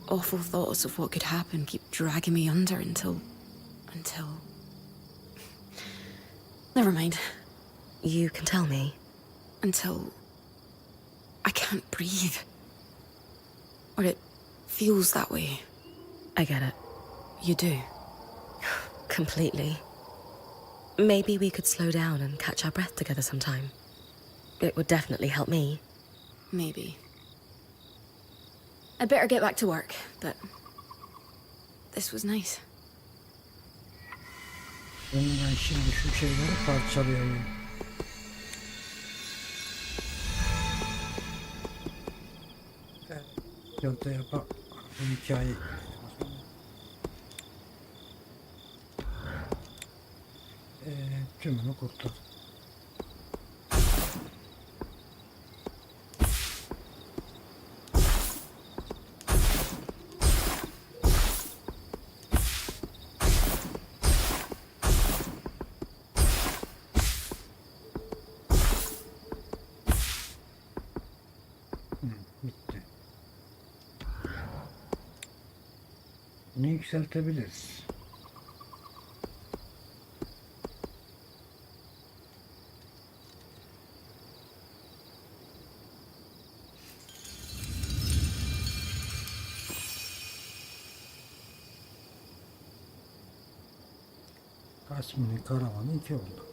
awful thoughts of what could happen keep dragging me under until... Never mind. You can tell me. Until I can't breathe. Or it feels that way. I get it. You do. Completely. Maybe we could slow down and catch our breath together sometime. It would definitely help me. Maybe. I'd better get back to work, but this was nice. Ben şimdi şu şeyleri parçalıyorum. Ortaya bak. Bu hikaye. Tümünü kurtar. Bitti. Bunu yükseltebiliriz. Kasmini karavanı 2 oldu.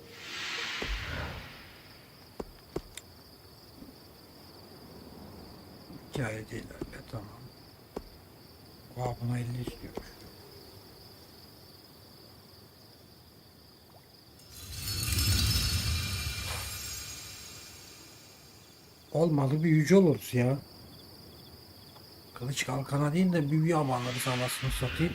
Hikaye değil öyle, tamam. Buna 50 istiyormuş. Olmalı büyücü oluruz ya. Kılıç kalkana değil de büyü amanları anasını satayım.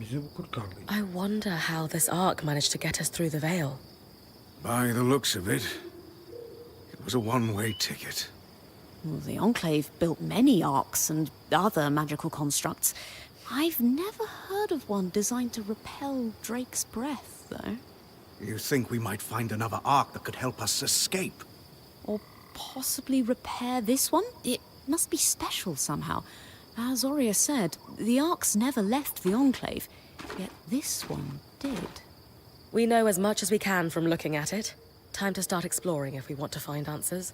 Bizi bu kurtardı. I wonder how this arc managed to get us through the veil. By the looks of it, it was a one-way ticket. Well, the Enclave built many arcs and other magical constructs. I've never heard of one designed to repel Drake's breath, though. You think we might find another arc that could help us escape? Or possibly repair this one? It must be special somehow. As Aurea said, the arcs never left the Enclave, yet this one did. We know as much as we can from looking at it. Time to start exploring if we want to find answers.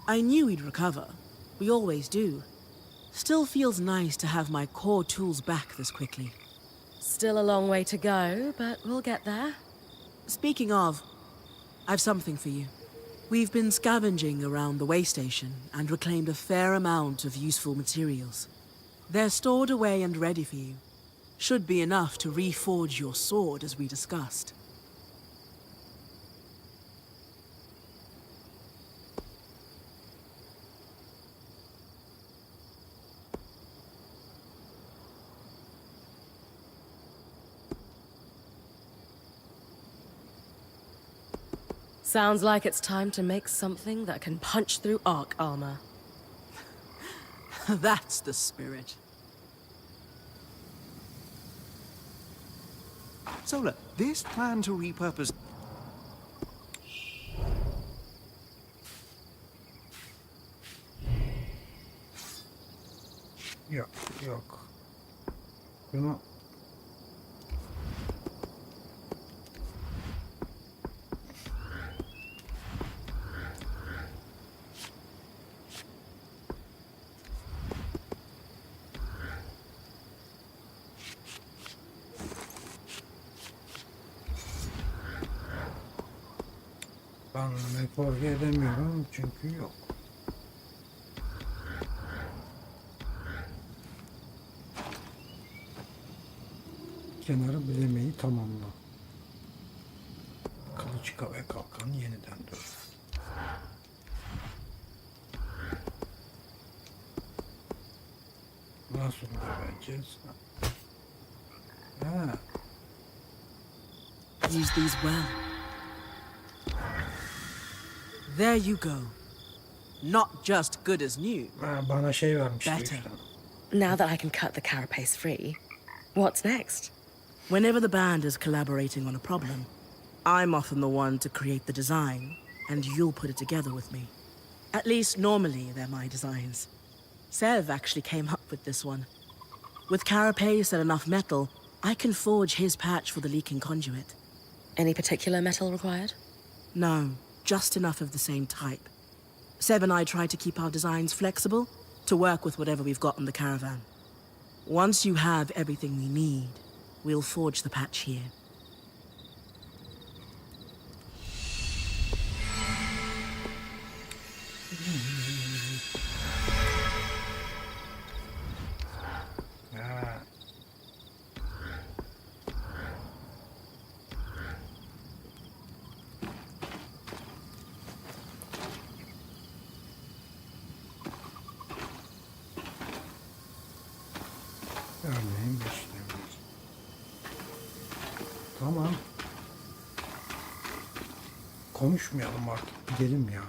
I knew we'd recover. We always do. Still feels nice to have my core tools back this quickly. Still a long way to go, but we'll get there. Speaking of, I've something for you. We've been scavenging around the way station and reclaimed a fair amount of useful materials. They're stored away and ready for you. Should be enough to reforge your sword as we discussed. Sounds like it's time to make something that can punch through arc armor. That's the spirit. So look, this plan to repurpose... Yok, yok. Bunu... Ben reforge edemiyorum çünkü yok. Kenarı bilemeyi tamamla. Kılıç ve kalkan yeniden dön. Nasıl öğreneceğiz? Ha. Use these well. There you go. Not just good as new. Ha, bana şey vermişti Better. işte. Now that I can cut the carapace free, what's next? Whenever the band is collaborating on a problem, I'm often the one to create the design, and you'll put it together with me. At least normally they're my designs. Sev actually came up with this one. With carapace and enough metal, I can forge his patch for the leaking conduit. Any particular metal required? No, just enough of the same type. Seb and I try to keep our designs flexible to work with whatever we've got in the caravan. Once you have everything we need, we'll forge the patch here. Ha. Örneğin işlemiyoruz. Tamam. Konuşmayalım artık. Gidelim ya.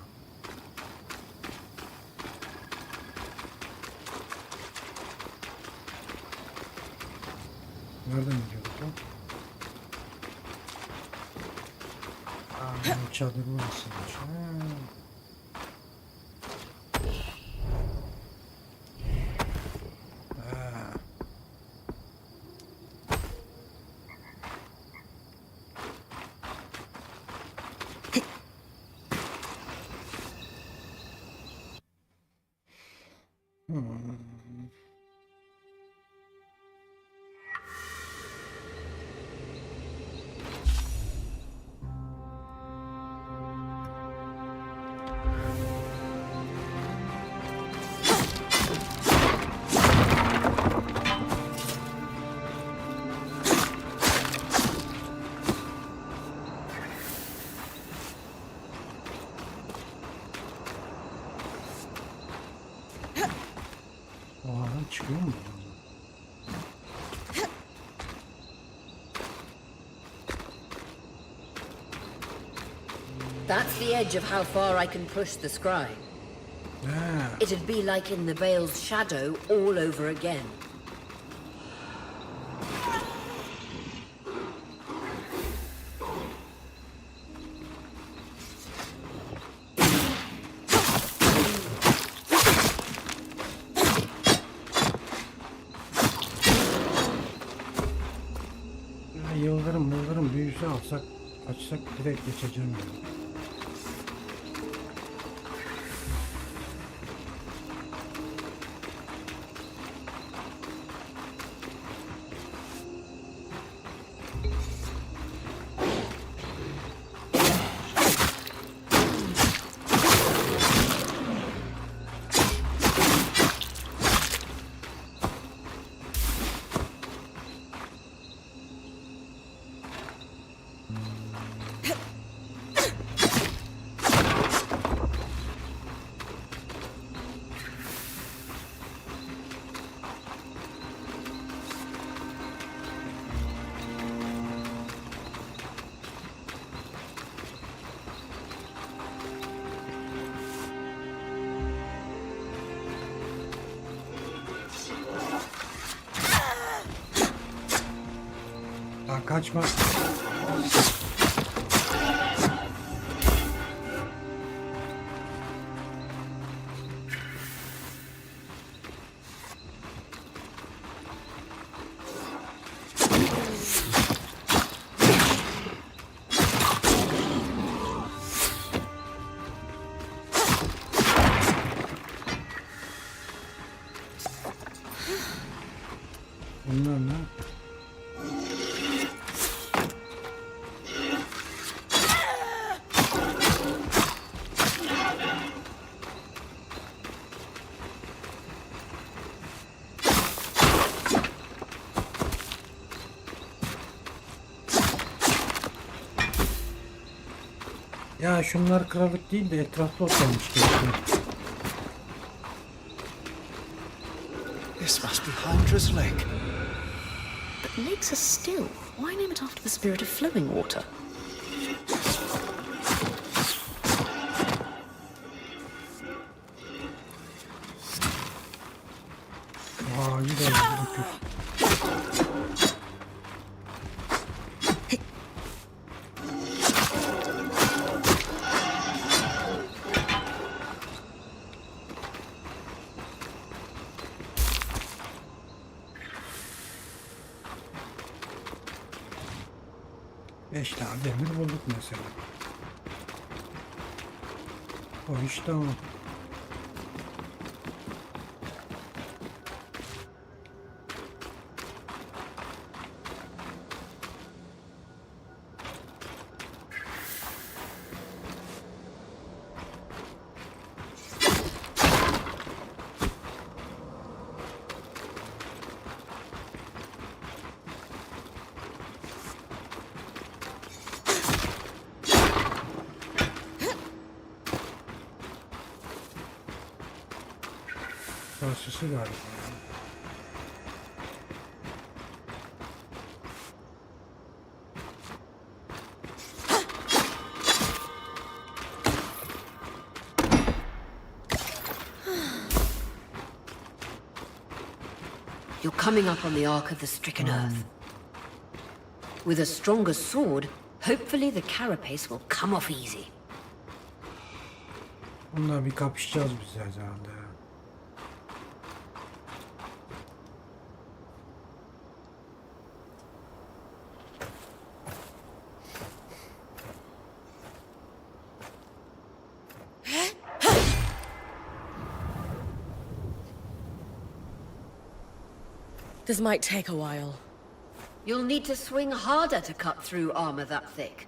Nereden gidiyorduk lan? Aa, çadır burasıymış. Ha. Ha. That's the edge of how far I can push the scribe. It'd be like in the Veil's shadow all over again. Yıldırım büyüsü alsak, açsak direkt geçeceğim yani. Kaçma. Bunlar ne? Ya şunlar krallık değil de etrafta oturmuş keşke. This must be Hunter's Lake. But lakes are still. Why name it after the spirit of flowing water? Aa, iyi de bakıyor. Beş tane demir bulduk mesela. O iş tamam. Karşısı galiba. You're coming up on the arc of the stricken earth. With a stronger sword, hopefully the carapace will come off easy. Bunlar bir kapışacağız biz herhalde. This might take a while. You'll need to swing harder to cut through armor that thick.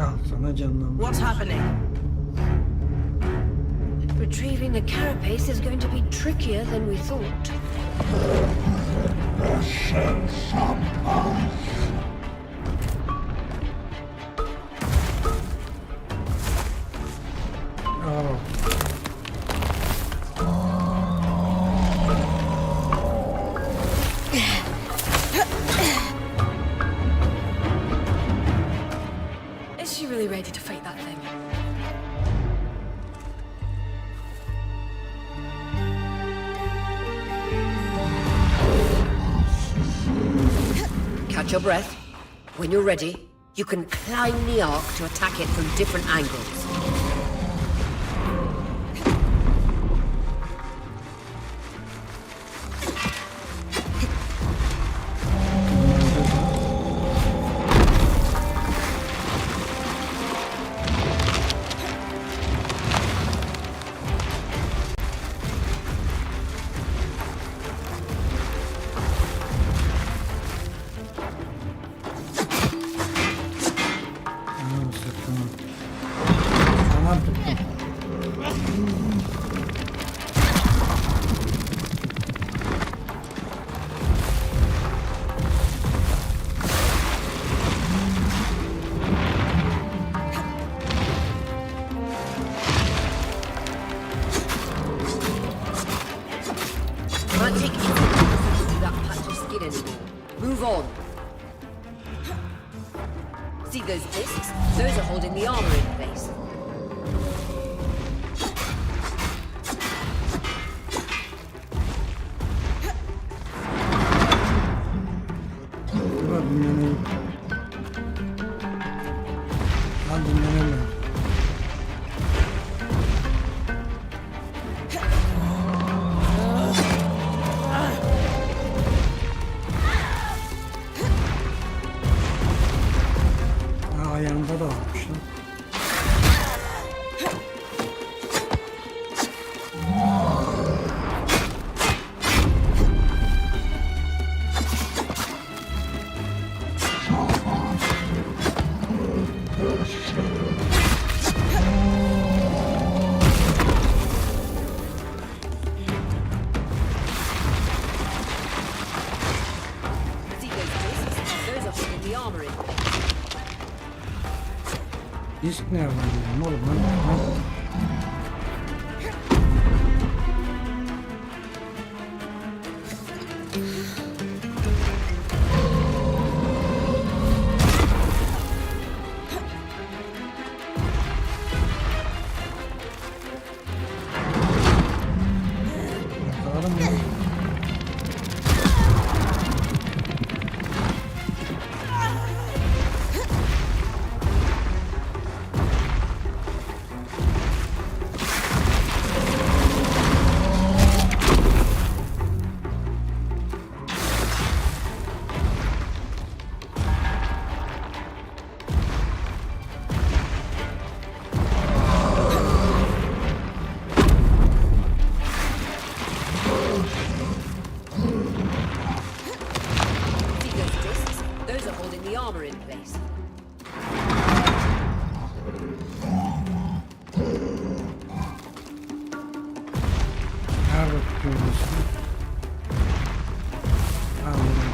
Al sana canlanmış. What's happening? Retrieving the carapace is going to be trickier than we thought. Oh. to fight that thing. Catch your breath. When you're ready, you can climb the arc to attack it from different angles. Tamam tuttum. Can't take it through that patch of skin anymore. Move on. See those discs? Those are holding the armor in place. Dur dinleneyim. Lan dinlenemiyorum. Ha, ayağında da varmış lan. See those discs? Those are holding the armor in place. Disk nereden buldun oğlum lan? Bakalım ya. See those discs? Those are holding the armor in place. Nerede tutuyorsun? Anladım.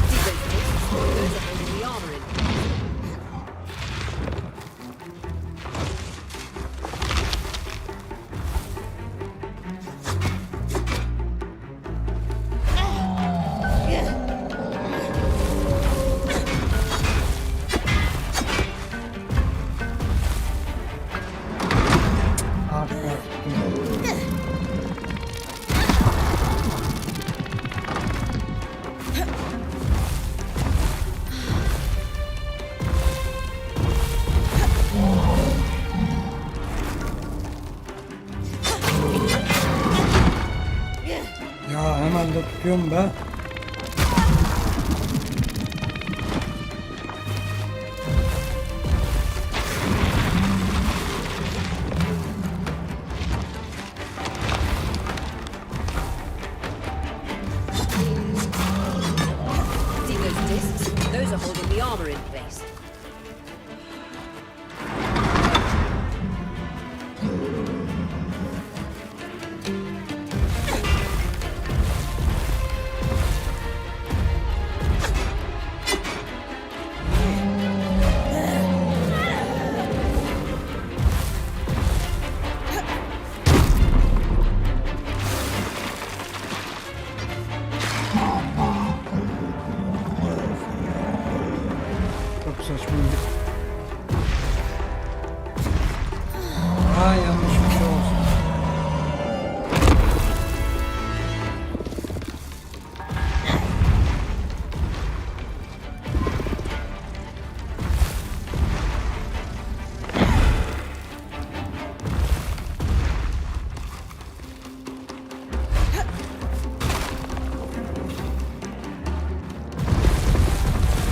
See those discs? Those are holding the armor in place. Ya hemen de tutuyorum be. Aa, yanlış bir şey olsun.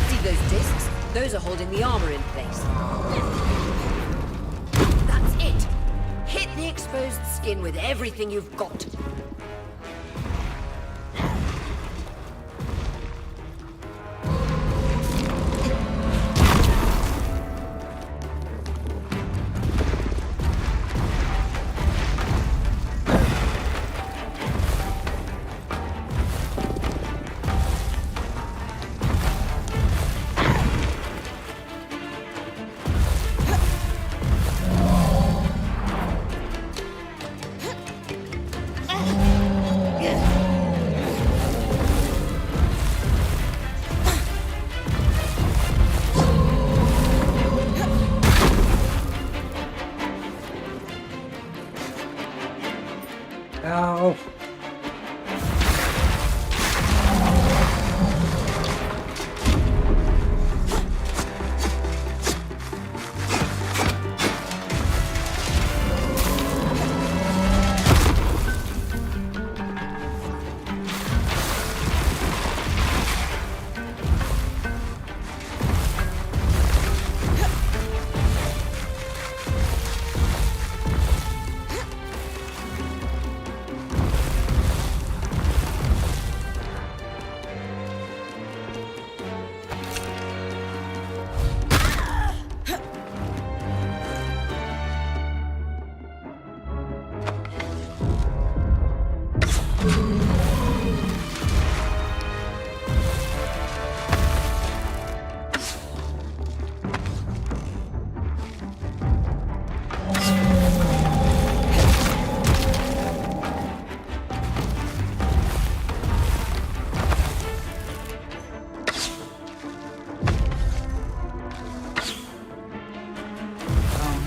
See those discs? Those are holding the armor in place. That's it. Hit the exposed skin with everything you've got. Ya of.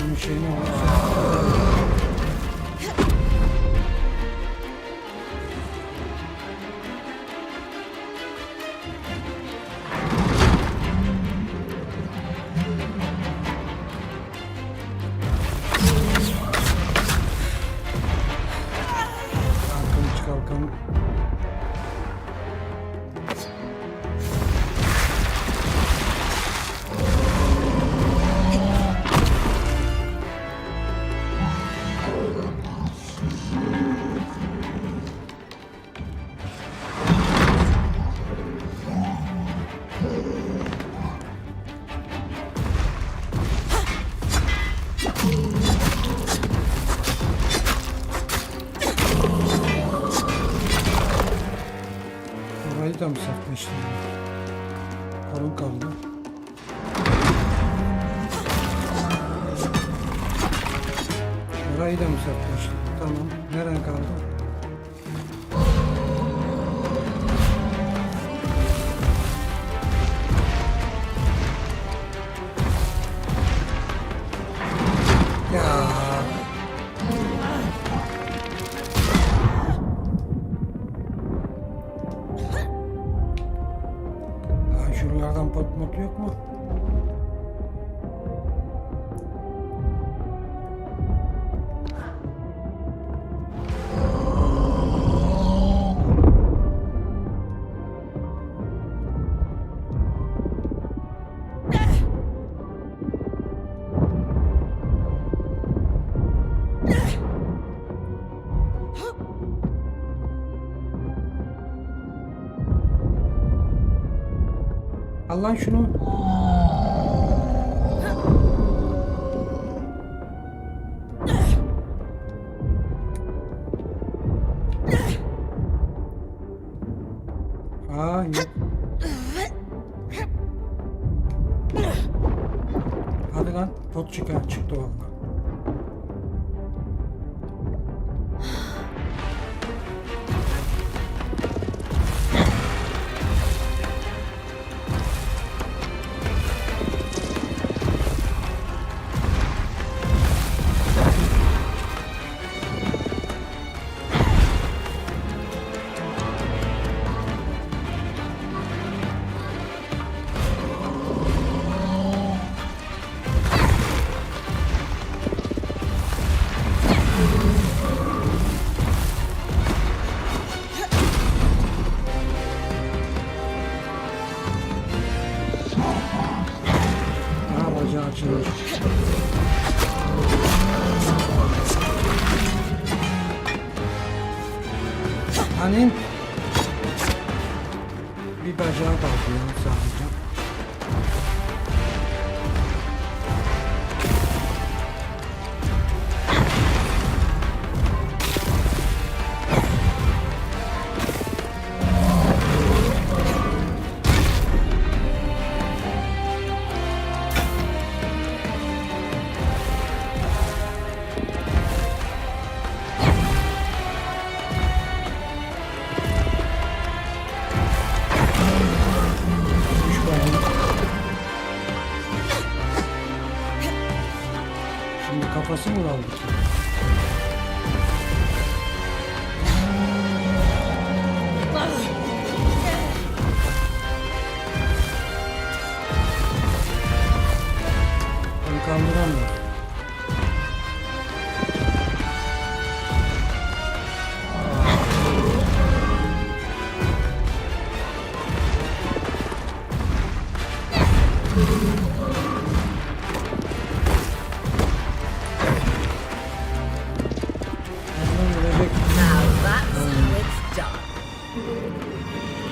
Bunun şeyini olacak. Kalkalım. Orayı da mı sakmıştım? Kalın kaldı. Orayı da mı sakmıştım? Tamam. Nereden kaldı? Ya. Şuralardan pot yok mu? Al lan şunu. Aa yok. Hadi lan pot çıktı vallahi. Hani bir bacağı kaldı sadece. Şimdi kafası mı kaldı ki? Ben kaldıramıyorum.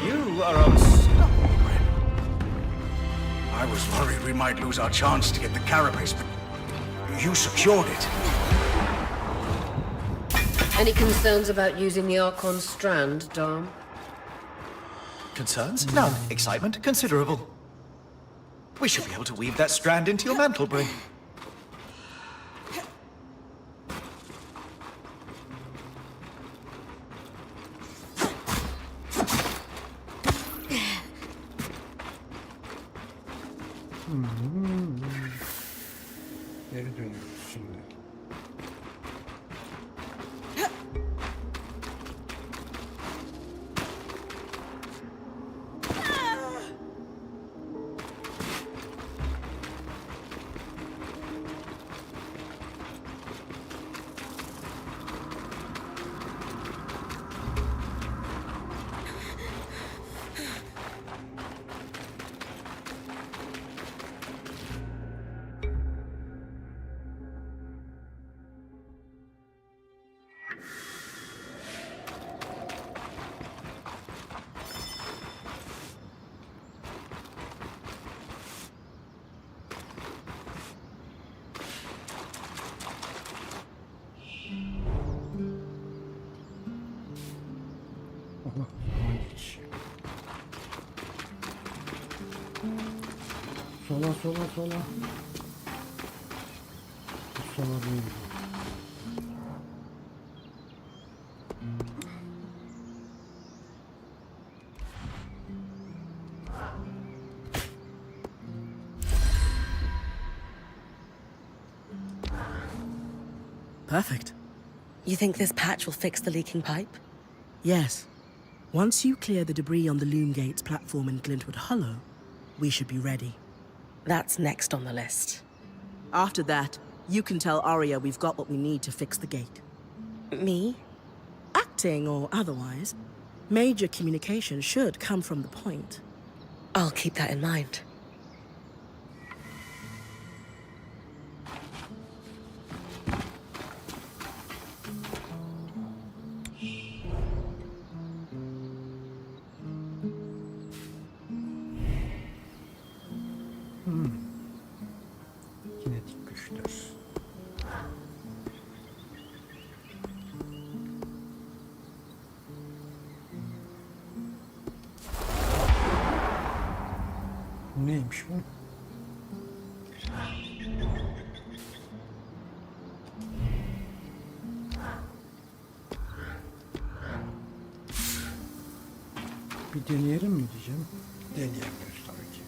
You are unstoppable, Bryn. I was worried we might lose our chance to get the carapace, but you secured it. Any concerns about using the Archon strand, Dom? Concerns? None. Excitement? Considerable. We should be able to weave that strand into your mantle, Bryn. Geri dönüyoruz şimdi. Aha, hiç. Sola sola sola. Sola değil. Perfect. You think this patch will fix the leaking pipe? Yes. Once you clear the debris on the Loom Gates platform in Glintwood Hollow, we should be ready. That's next on the list. After that, you can tell Arya we've got what we need to fix the gate. Me? Acting or otherwise, major communication should come from the point. I'll keep that in mind. Kinetik güçler. Neymiş bu? Bir deneyelim mi diyeceğim? Deneyemiyoruz tabii ki.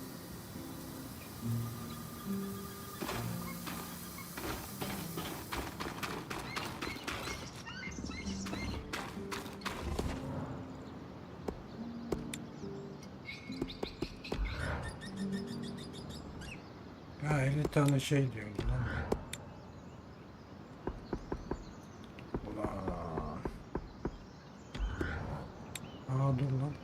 Ya 50 tane şey diyor lan. Ulan. Aa dur lan.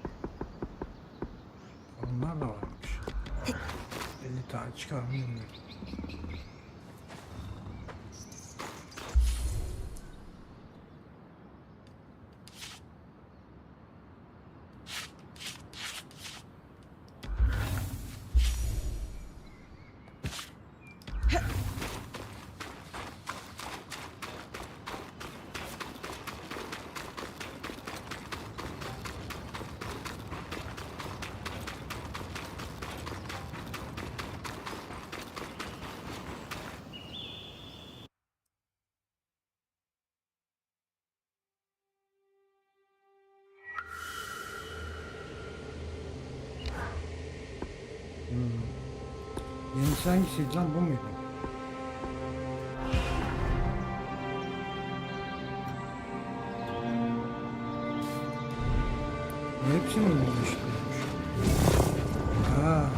Onlar da varmış. 50 tane çıkarmıyorum. Aşağısı hangisiydi lan, bu muydu? Hepsini mi birleştiriyormuş? Ha.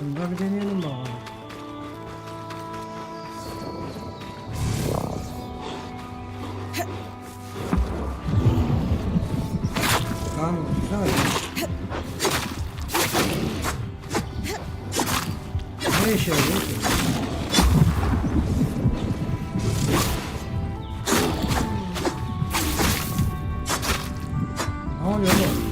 Bunda bir deneyelim bakalım. Tamam, güzel. Ne işe yarıyor ki? Ne oluyor bu?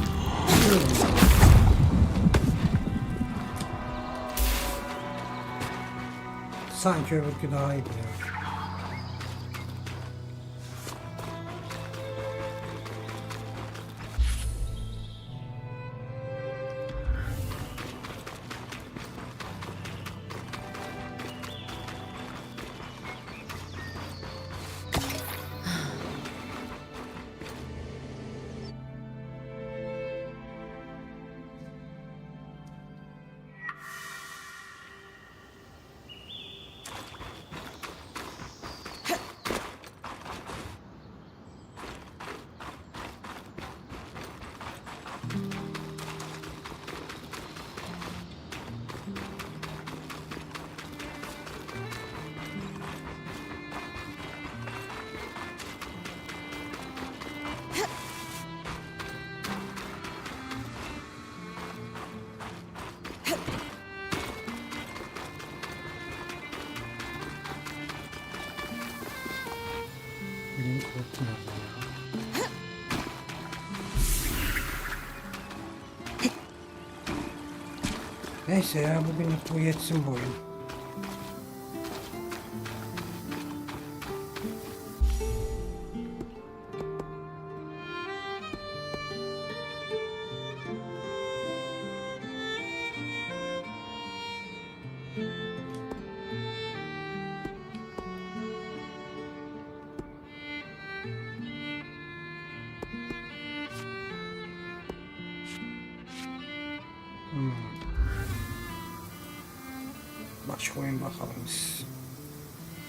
Sanki öbürkü daha iyi ya. Birini korktum ya. Neyse ya, bugünlük bu yetsin bu oyun. Başka oyun bakalım biz.